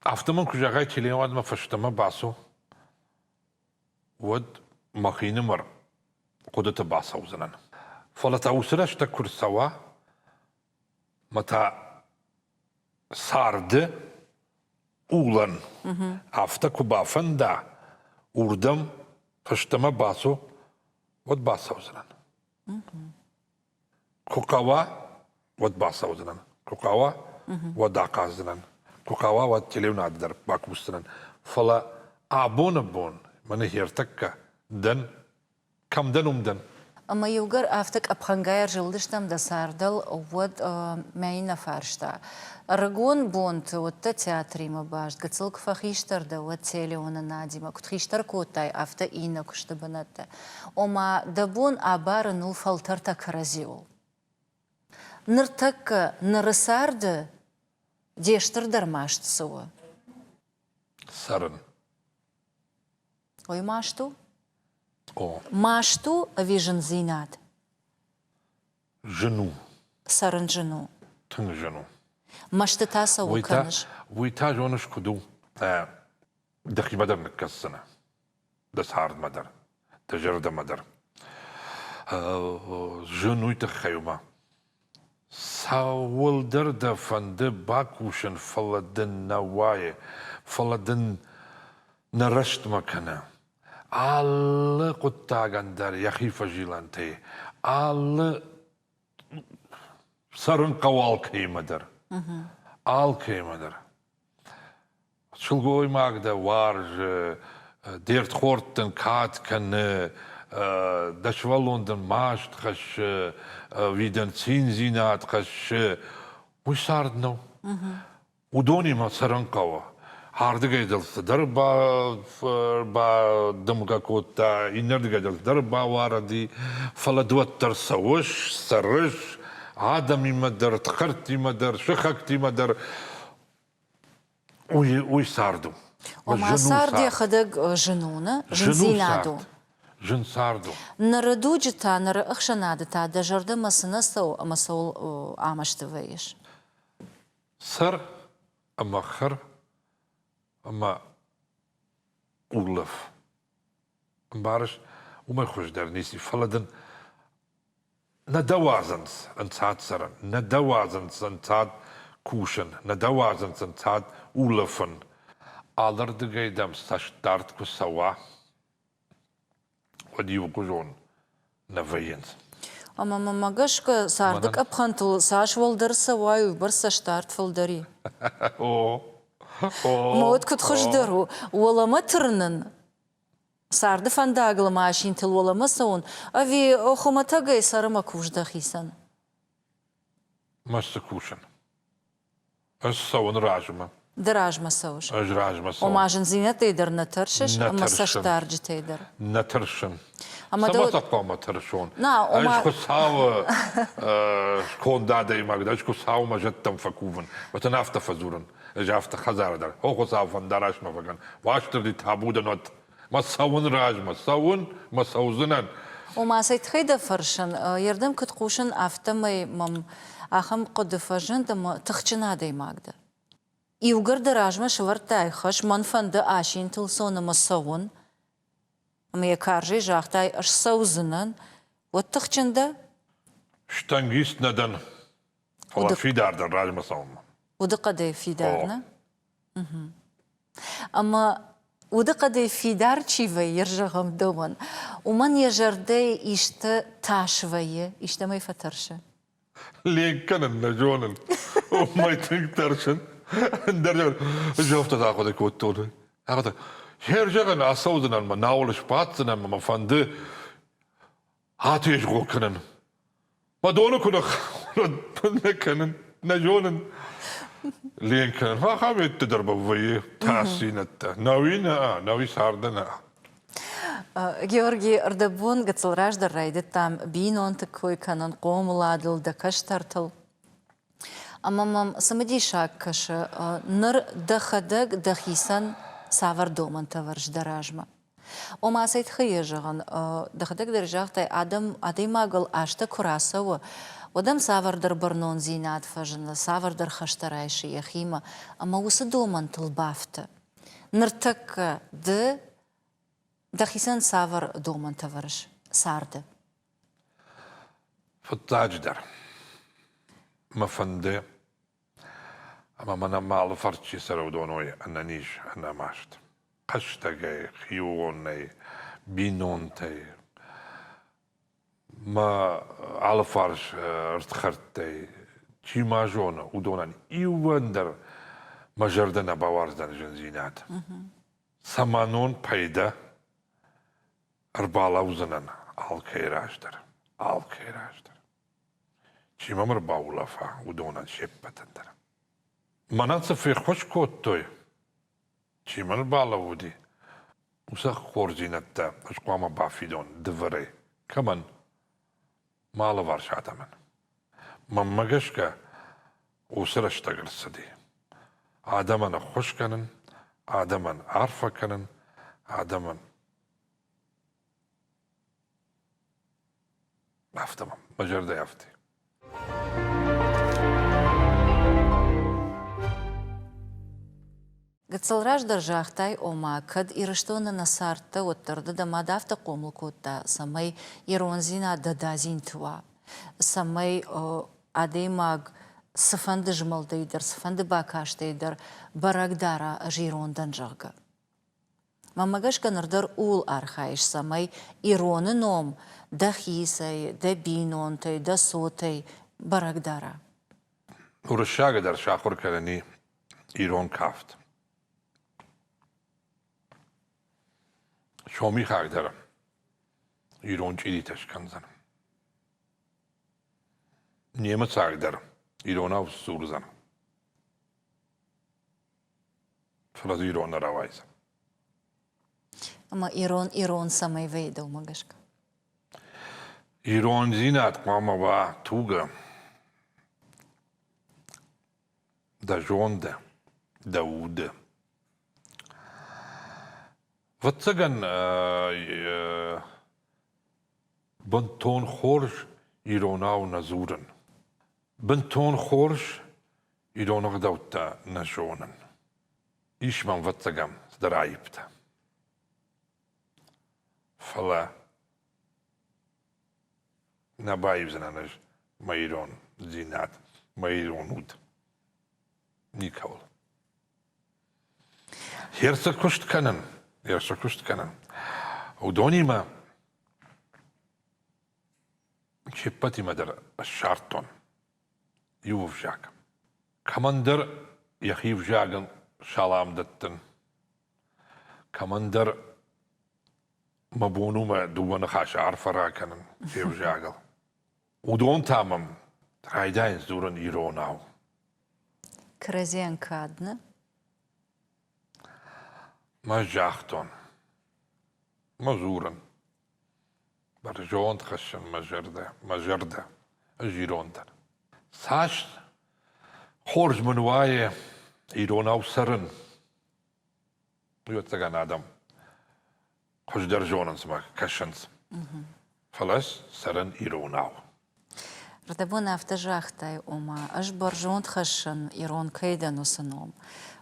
Aftamın kucağayt televizyonuma fıştıma basu. What makinim var. قدرت باصا وزنان فلتا وسرش تكر سوا متى سارد اولن افتا كبافن دا اردم فشتما باسو ود باسا وزنان كوكاوا ود باسا وزنان كوكاوا ود داقا وزنان كوكاوا ود تليون عددر باك وزنان فلا ابون من هيرتكا دن كم دن Ama yugar aftak abhangayar jıldıştam da sardal vod meyna farşta. Ragon bont otta teatrima baş. Gıtılk fahiştar da vod teleona nadima. Kutхiştar kotay afta ina kuşta banatta. Oma da bon abar nul faltarta karazio. Nırtak nırısardı deştir darmaşt sova. Sarın. Oy maştu? O. Maştu vision zinat. Жену. Sarın jenu. Tın жену. Maştı tasa ukanış. ويتاج ونش كدو دخي مدر نكسنا دس هارد مدر تجرد مدر جنو يتخيوما ساولدر دفند باكوشن فلدن نواي فلدن نرشت مكانا alle kuttaganдар yahifa jilante alle sarın kaval kıymadır. al kıymadır. Çılgoy magda var, dert hortten kat kanı, daşvalondan maaş tıkaşı, viden zinat tıkaşı, bu sardno. Udoni ma sarankawa. Hardiga edilsidir, ba dımga kotta, inerdiga edilsidir, ba varadi, faladvattır savuş, sarış, adam imadır, tıkırt imadır, şıkakt imadır. Uy sardım. Ома сарди хадыг жынуны, жынзинаду. Jın sardım. Нарыду джита, нары ықшанады та, дажарды масына сау, ама саул амашты вейш. Sır, ama hır, ama ulaf. Barış, umay hoş der nisi faladın. Ne davazans an saat saran, ne davazans an saat kuşan, ne davazans an saat ulafın. Alırdı gaydam saçtart ku sava. Vadi vukujon ne vayens. Ама мамагашка сардык апхантыл, саш волдыр саваю, бір саштарт фылдари. O, o. Мауд күтхыждыру, олама тырнын. Сарды фандагылы машин тыл олама саун, ави охоматагай сарыма кужда хисан. Masă kuşan. Öz savun rajma. Дыражма сауш. Öz rajma savun. Омажын зина тейдер на тыршыш, ама Натыршын. саштарджы тейдер. Ne tırşın. Ama Sama da- tapama tırşın. Na, oma- Aşku savu konda deymagda. Aşku savu ma jettam fakuvun. Vatan hafta fazurun. Ece hafta khazardar. Oku savu fandaraşma fakan. Vaştır di tabuda not. Ma savun rajma. Savun ma savzunan. Ома сайтхайда фаршын, ердым күткушын автомай мам ахам қодыфажын дама тықчына деймагды. Иугар дыражма шывартай хаш манфанды ашин тылсоны масауын, Мия каржи жахтай аш саузынан, вот тықчында, Штангист надан. Фалафидардан rajma savun. уды қадай фидарна. Ама уды қадай фидар чивай ержағам доман. Уман ежардай ишті ташвайы, ишті май фатаршы. Linkanın ne jonun. Maytın tarşın. Derler. Jofta da kodu kuttu. Hakikaten. Her jagan asaudunan ma naul spatsınan ma fandı. Hatiş gokanın. Ma donu kunak. Ne kanın. Ne jonun. Linkanın. Ha hametti darba vayı. Tahsinette. Navi sardana. Георгий Ардабун гацалраждар райды там бинон такой канон комуладыл да каштартыл. Амамам самади шак каша ныр дахадык дахисан савар доман таварж даражма. Ома сайт хыежаган дахадык даржахтай адам адаймагыл ашта курасавы. Одам савардар барнон зинат фажына, савардар хаштарайши яхима, ама усы доман тылбафты. Ныртак ды Дахисан савар доман таварыш, сарды. Fıttacıdır. Ma fandı. Ama bana malı farçı sarıvdonoy ananiş anamaşt. Kaştagay, khiyonay, binontay. Ma alı farç ırtxarttay. Çimajona udonan iwander majardana bavarzdan jenzinat. Samanon payda Arbala uzanan alkayraştır. Alkayraştır. Çimamır bağlafa udonan şeppatandır. Manatsa fi hoş kottoy. Çimal bağla udi. Usa khorzinatta aşkama bafidon dvare. Kaman malı var şataman. Mammagaşka usraştagır sadi. Adamana hoş kanın, adaman arfa kanın, adaman Tamam, Macar'da yaptı. Гацалраждар жахтай ома кад ирыштона насарта оттырды да мадафта комлукутта самай иронзина дадазин туа. Самай адеймаг sıfandı jmaldaydır, sıfandı bakaştaydır, baragdara jirondan jagı. Mamagaş kanırdar ul arxayış samay ironu nom da xisay, da binontay, da sotay baragdara. ورشاقة در شاخر كرني إيرون كافت شومي خاق در إيرون جيدي تشكنزن نيمت ساق در إيرون أو سورزن فلز إيرون روايز Ama İron samay veyda umagaşka. إيرون زينات ماما با توغا دا جوندا داود واتسغن بنتون خورج إيروناو نزورن بنتون خورج إيروناو دوتا نجونن إيش من واتسغم درايبتا فلا نبايب زنانج مايرون زينات مايرون ود نيكول هيرسا كشت كنن ودوني ما شبتي مدر الشارتون يوف جاك كماندر يخيف جاغن شالام دتن كماندر مبونو ما دوبنا خاش عارفة راكنن يوف جاغل ودون تامم رايداين زورن إيروناو Krazen kadne. ما جاختون ما زورن برجون تخشن ما جردة جيرون در ساش خورج من وايه إيروناو سرن يوتسغن آدم خوش در جونن سما كشنس فلاش سرن إيروناو ردабон автожахтай ума, аж боржон тхашан Ирон кайдану саном.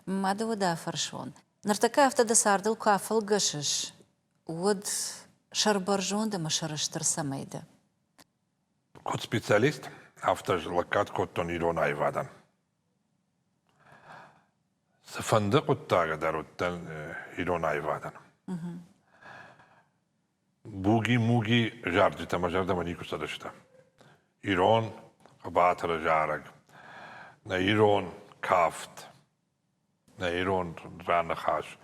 Мадавуда фаршон. Нартака автода сардал кафал гашиш. Уд шарборжон да машараштар самайда. Кот специалист автож лакат коттон Ирона айвадан. Сфандык уттага даруттан Ирона айвадан. Буги жардита мажарда манику садашта. إيرون قباتر جارق نا إيرون كافت نا إيرون ران خاش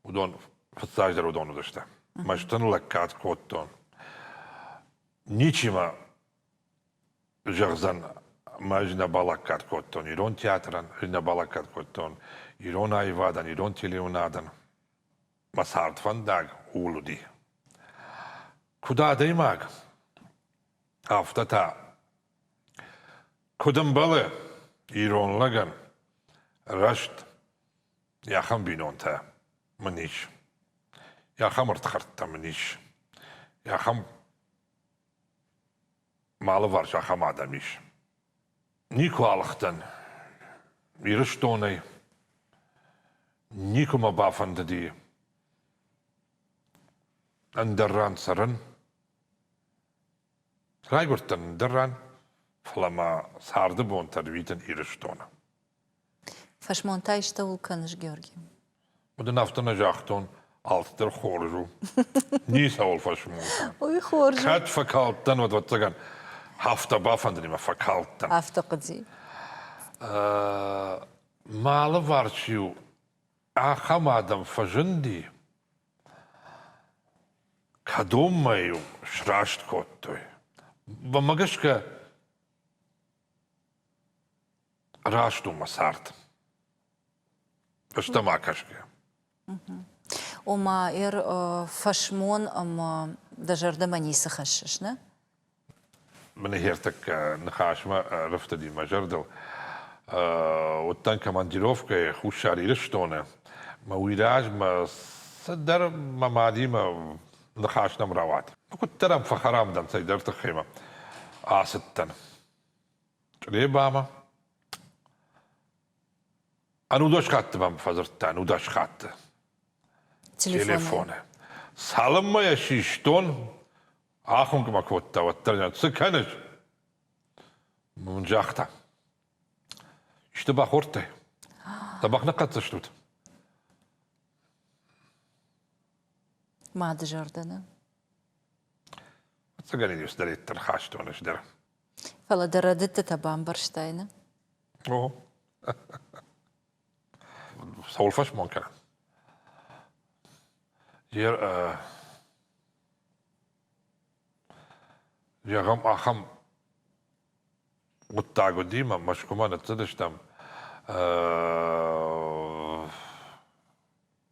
ودون فتاجر ودون دشتا مجتن لكات كوتون نيشما جغزن ماجنا بالكات كوتون إيرون تياتران جنا بالكات كوتون إيرون أيوادن إيرون تليونادن مسارت فندق أولودي كدا ديماغ Aftata kudum balı İronlagan raşt yaxam binonta maniş yaxam ırtkartta maniş yaxam malı var yaxam adamış Niku alıqtan iriştonay Nikuma bafanda di Andarran sarın Raygurt'tan derran falama sardı bon tarviten iriştona. Фашмонтай что улканыш Георгий. Budun haftana jachton alttır xorju. Nisa ol faşmontan. Ой, хоржу. Kat fakalttan vad tagan hafta bafandın ima fakalttan. Автоқади. Malı var şu aham adam fajindi. Kadummayu şraşt kottoy. Vamagashka raştu masart. Что макашка? Ома фашмон ама дажарда маниса хашиш, не? من هيرتك نخاش ما رفت دي مجردل وتن كمانديروفكا خوش شاري رشتونه ما ويراج ما صدر ما مادي ما نخاش نمروات كنت ترى فخرام دم سيدرت خيمة ستن ليه باما أنا وداش خات بام فزرتان وداش خات تليفونه سالم ما يشيشتون آخون كما كوتا واترنا سكنج من جاختا اشتباه خورتي طبقنا قد تشتوت ما دجاردا نه؟ تسقني ديوس دريت ترخاشتون اش در فلا دردت تبان برشتاينه؟ أوه سول فش ممكن ير يغم أخم قطع قديمة مش كمان تصدشتم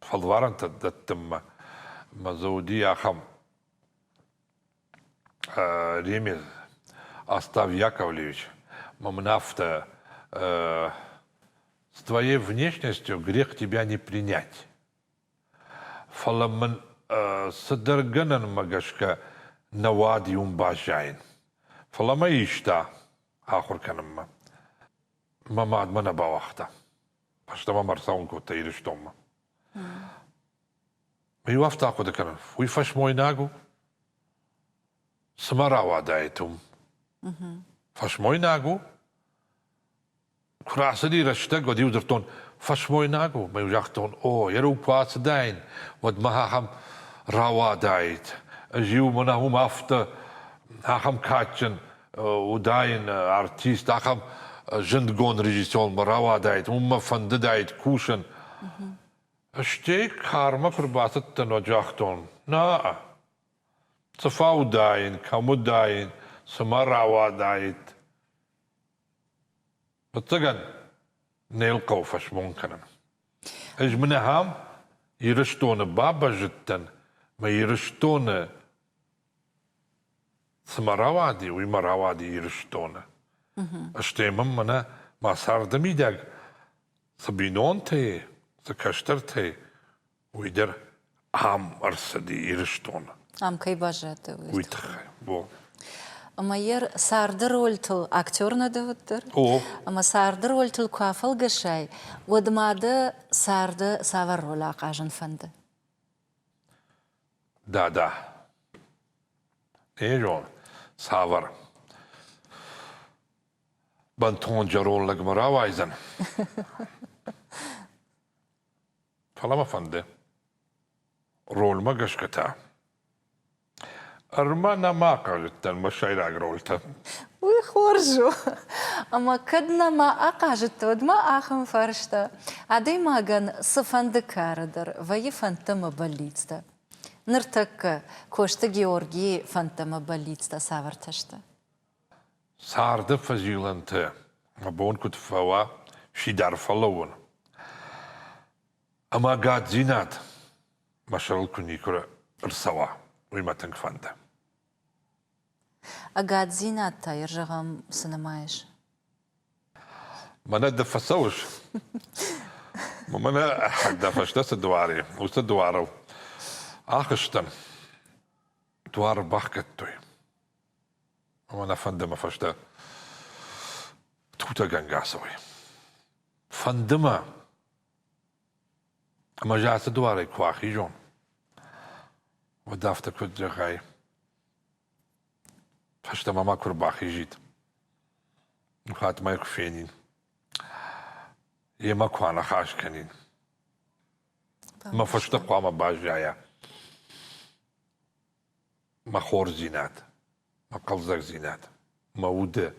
فالوارن تدتم مزودي أخم Ремез Остав Яковлевич, Мамнафта, с твоей внешностью грех тебя не принять. Фаламан садырганан магашка навади умбажайн. Фалама ишта ахурканамма. Мама адмана бавахта. Паштама марсаунку таириштомма. Миуафта акудаканан. Уйфаш мой нагу. Смарава дайтум. Фашмой нагу. Красади рашта годи удартон. Фашмой нагу. Меужахтон. О, яру пац дайн. Вад махахам рава дайт. Жив манахум афта. Ахам качен. Удайн артист. Ахам жендгон режиссер. Рава дайт. Умма фанды дайт. Кушен. Штейк карма крбасат таножахтон. На. Цафау дайн, каму дайн, самарава дайт. بتجن نلقوا فش ممكن. اجمنهم يرشتون بابا جدا ما يرشتون سمراوادي ويمراوادي يرشتون. اشتيمم منا ما صار دميدك سبينون تي سكشتر تي ويدر عام ارسدي يرشتون. Am кай бажаты. Уйтах, бо. Ama yer sardı roltul aktörna dıvıttır. O. Ama sardı roltul kuafal gışay. Vodmadı sardı savar rola qajın fındı. Da. Ne jön? Savar. Banton jarol lagmara vayzen. Falama fındı. Rol ma gışkata. Armana ma qajıttan maşayra agrolta. Uy xorju. Ama kadna ma aqajıttı odma axım farşta. Aday magan sıfandı karıdır. Vayı fantama balitsta. Nırtak koşta Georgi fantama balitsta savartaşta. Sardı fazilantı. Bon kut fava şidar falawun. Ama gad zinat. Maşarıl kunikura ırsava. Uymatın fanda. Agad zinatta yarjağam sınamayiş. Mana dafasawuş. Mana dafashta sadwari. Usta dwarav. Akhishtan. Dwar bakattoy. Mana fandama fashta. Tuta gangasoy. Fandama. Ama jasa dwaray kwahi jon. ودافت كنت جاي فشتا ما كرباخ يجيت وخات ما يكفينين يما كوانا خاش كنين ما فشتا قواما باجايا ما خور زينات ما قلزك زينات ما ود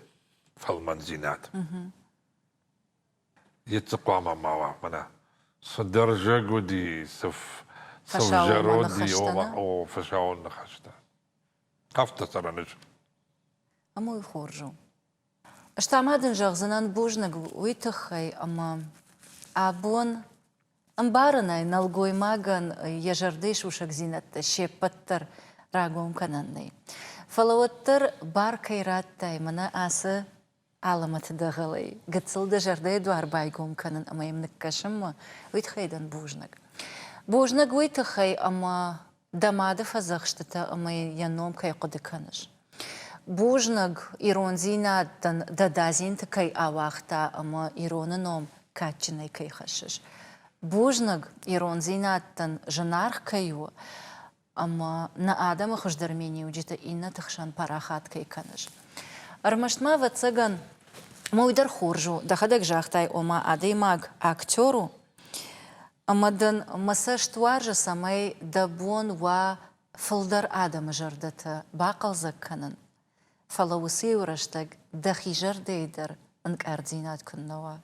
فالمن زينات يتقواما ماوا منا صدرجة قدي سف سوجرودي او فشاون نخشتا قفت سرنج Ama xorju. Ashtamadın jağzınan bujnag uytıxay ama abon ambaranay nalgoy magan yajardiş uşak zinatta şepattır ragom kananay. Falawattır bar kayrattay mana ası alamatı dağılay. Gıtsıldı jarday duar baygom kanan ama emnik kaşım mı uytıxaydan bujnag. Bujnag uytıxay ama damadı fazaqştata ama yanom kay qudikanish. Bujnag iron zinatan dadazin kay awaqta ama ironanom kaçinay kay xashish. Bujnag iron zinatan janarx kayu ama na adama xujdarmeni ujita inna txshan paraxat kay kanish. Armashtma vatsagan moydar xurju dahadak jaqtay oma adeymag aktyoru Amadan masashtwarja samay dabon wa fıldar adam jardata baqalzak kanan. Falawusi uğraştag dahi jardaydır انك أرزينات كنوا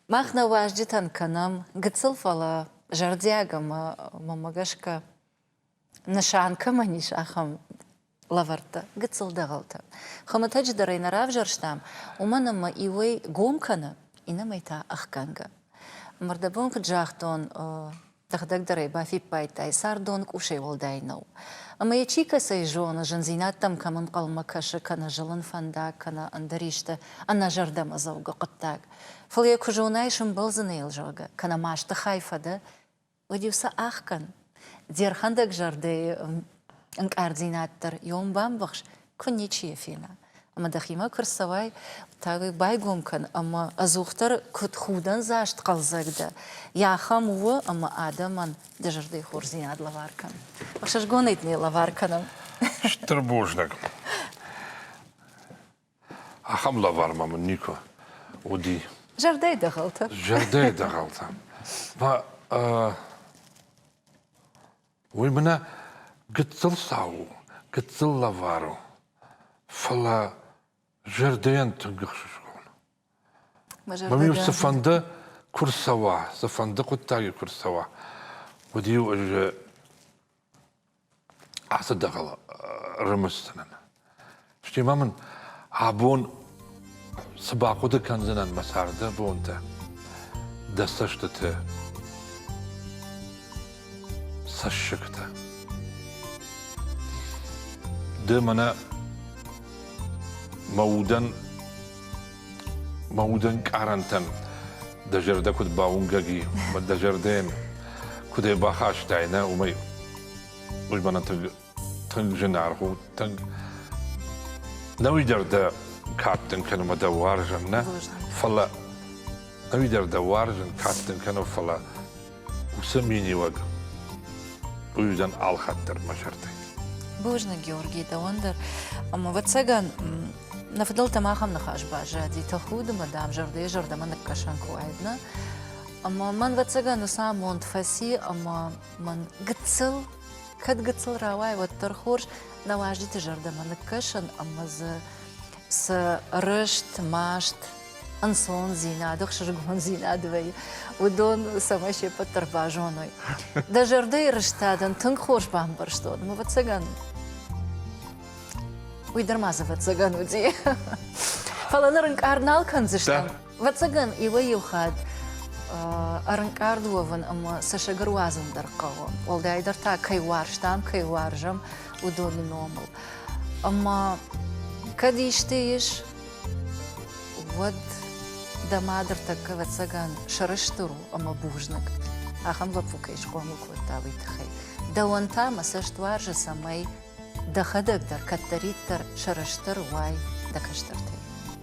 ماخنا واجدتن كنم قتصل فلا جردياغا ما مغشكا نشان كمانيش أخم لافرتا قتصل دغلتا خما تجدرين راف جرشتام ومنما إيوي قوم كنا إنما يتا أخكانغا مردبون كجاختون تخدق دري بافي بايتاي ساردون كوشي والداينو أما يتشيكا سيجونا جنزينات تم كمن قلما كشا كنا جلن فانداك كنا اندريشتا أنا جردا مزوغا قطاك فليكو جونايشن بلزنيل جوغا كنا ماشتا خايفة دا وديوسا أخكن دير خندق جردي انك أرزينات تر يوم بامبخش كن يتشي فينا أما دخيما كرسواي تاغي بايقوم كان أما أزوختر كد خودن زاشت قلزاك دا يا خامو أما آدمان دجردي خورزينات لواركن وخشش قونيتني لواركنم شتربوجنك أخم لافارما من نيكو ودي جردي دخلت جردي دخلت ما ويمنا قتل صاو قتل لافارو فلا جرديان تنقخ شغل ما ميو سفنده كرسوا سفنده قطاقي كرسوا وديو اج عصد دخل رمستنا شتي ما من عبون سباقو ده كان زنان مسار ده بونته دستشتته سشكته ده منا مودن كارنتن دجرده كد باونجاجي دجردين كد باخاش تاينا ومي وجبنا تنج جنارهو تنج نوي درده كابتن كانوا مدوار جنة فلا نوي درده وارجن كابتن كانوا فلا وسميني وق ويجن على خطر مشرتي بوجنا جيورجي دوندر أما بتسجن نفضلت معهم نخاش باجادي تخود مدام جردي جرد من كشان كوعدنا أما من بتسجن نسام منتفسي أما من قتل كد قتل رواي والترخورش نواجدي تجرد من كشان أما س رشت ماشت انسون زيناد وخشرقون زيناد وي ودون سماشي بتر باجونوي دا جردي رشتادن تنخوش بام برشتود ما بتسجن ويدر ما زفت سجن ودي فلا نرنك أرنال كان زشتن وتسجن يوي وخاد أرنك أردوفن أما سشجر وازن درقاو والداي درتا كي وارشتام كي وارجم ودون نومل أما كديشتيش ود دا مادر تك وتسجن شرشترو أما بوجنك أخم بفوكيش قومك وتاوي تخي دوانتا مسشت وارج سمي دخدك در كتريتر شرشتر واي دكشترتي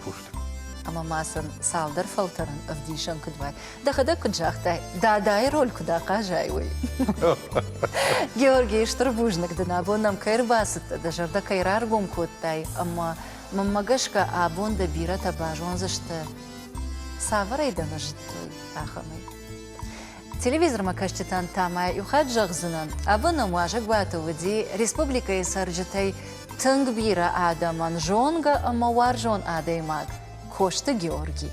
فوشتك أما ماسن سالدر فلترن أفديشن كدواي دخدك كجاختاي داي رول كداقا جايوي جيورجي اشتربوجنك دنابونم كير باست دجردا كيرار بوم كوتاي أما ممغشكا آبون دبيرة تباجون زشت سافري دنجدوي آخمي تلفزيون ما كشتان تاماي يخاد جغزنان أبونا مواجهك باتو ودي ريسبوبليكا سرجتي تنگ بيرا آدمان جونغا أما وارجون آدايماك كوشت جيورجي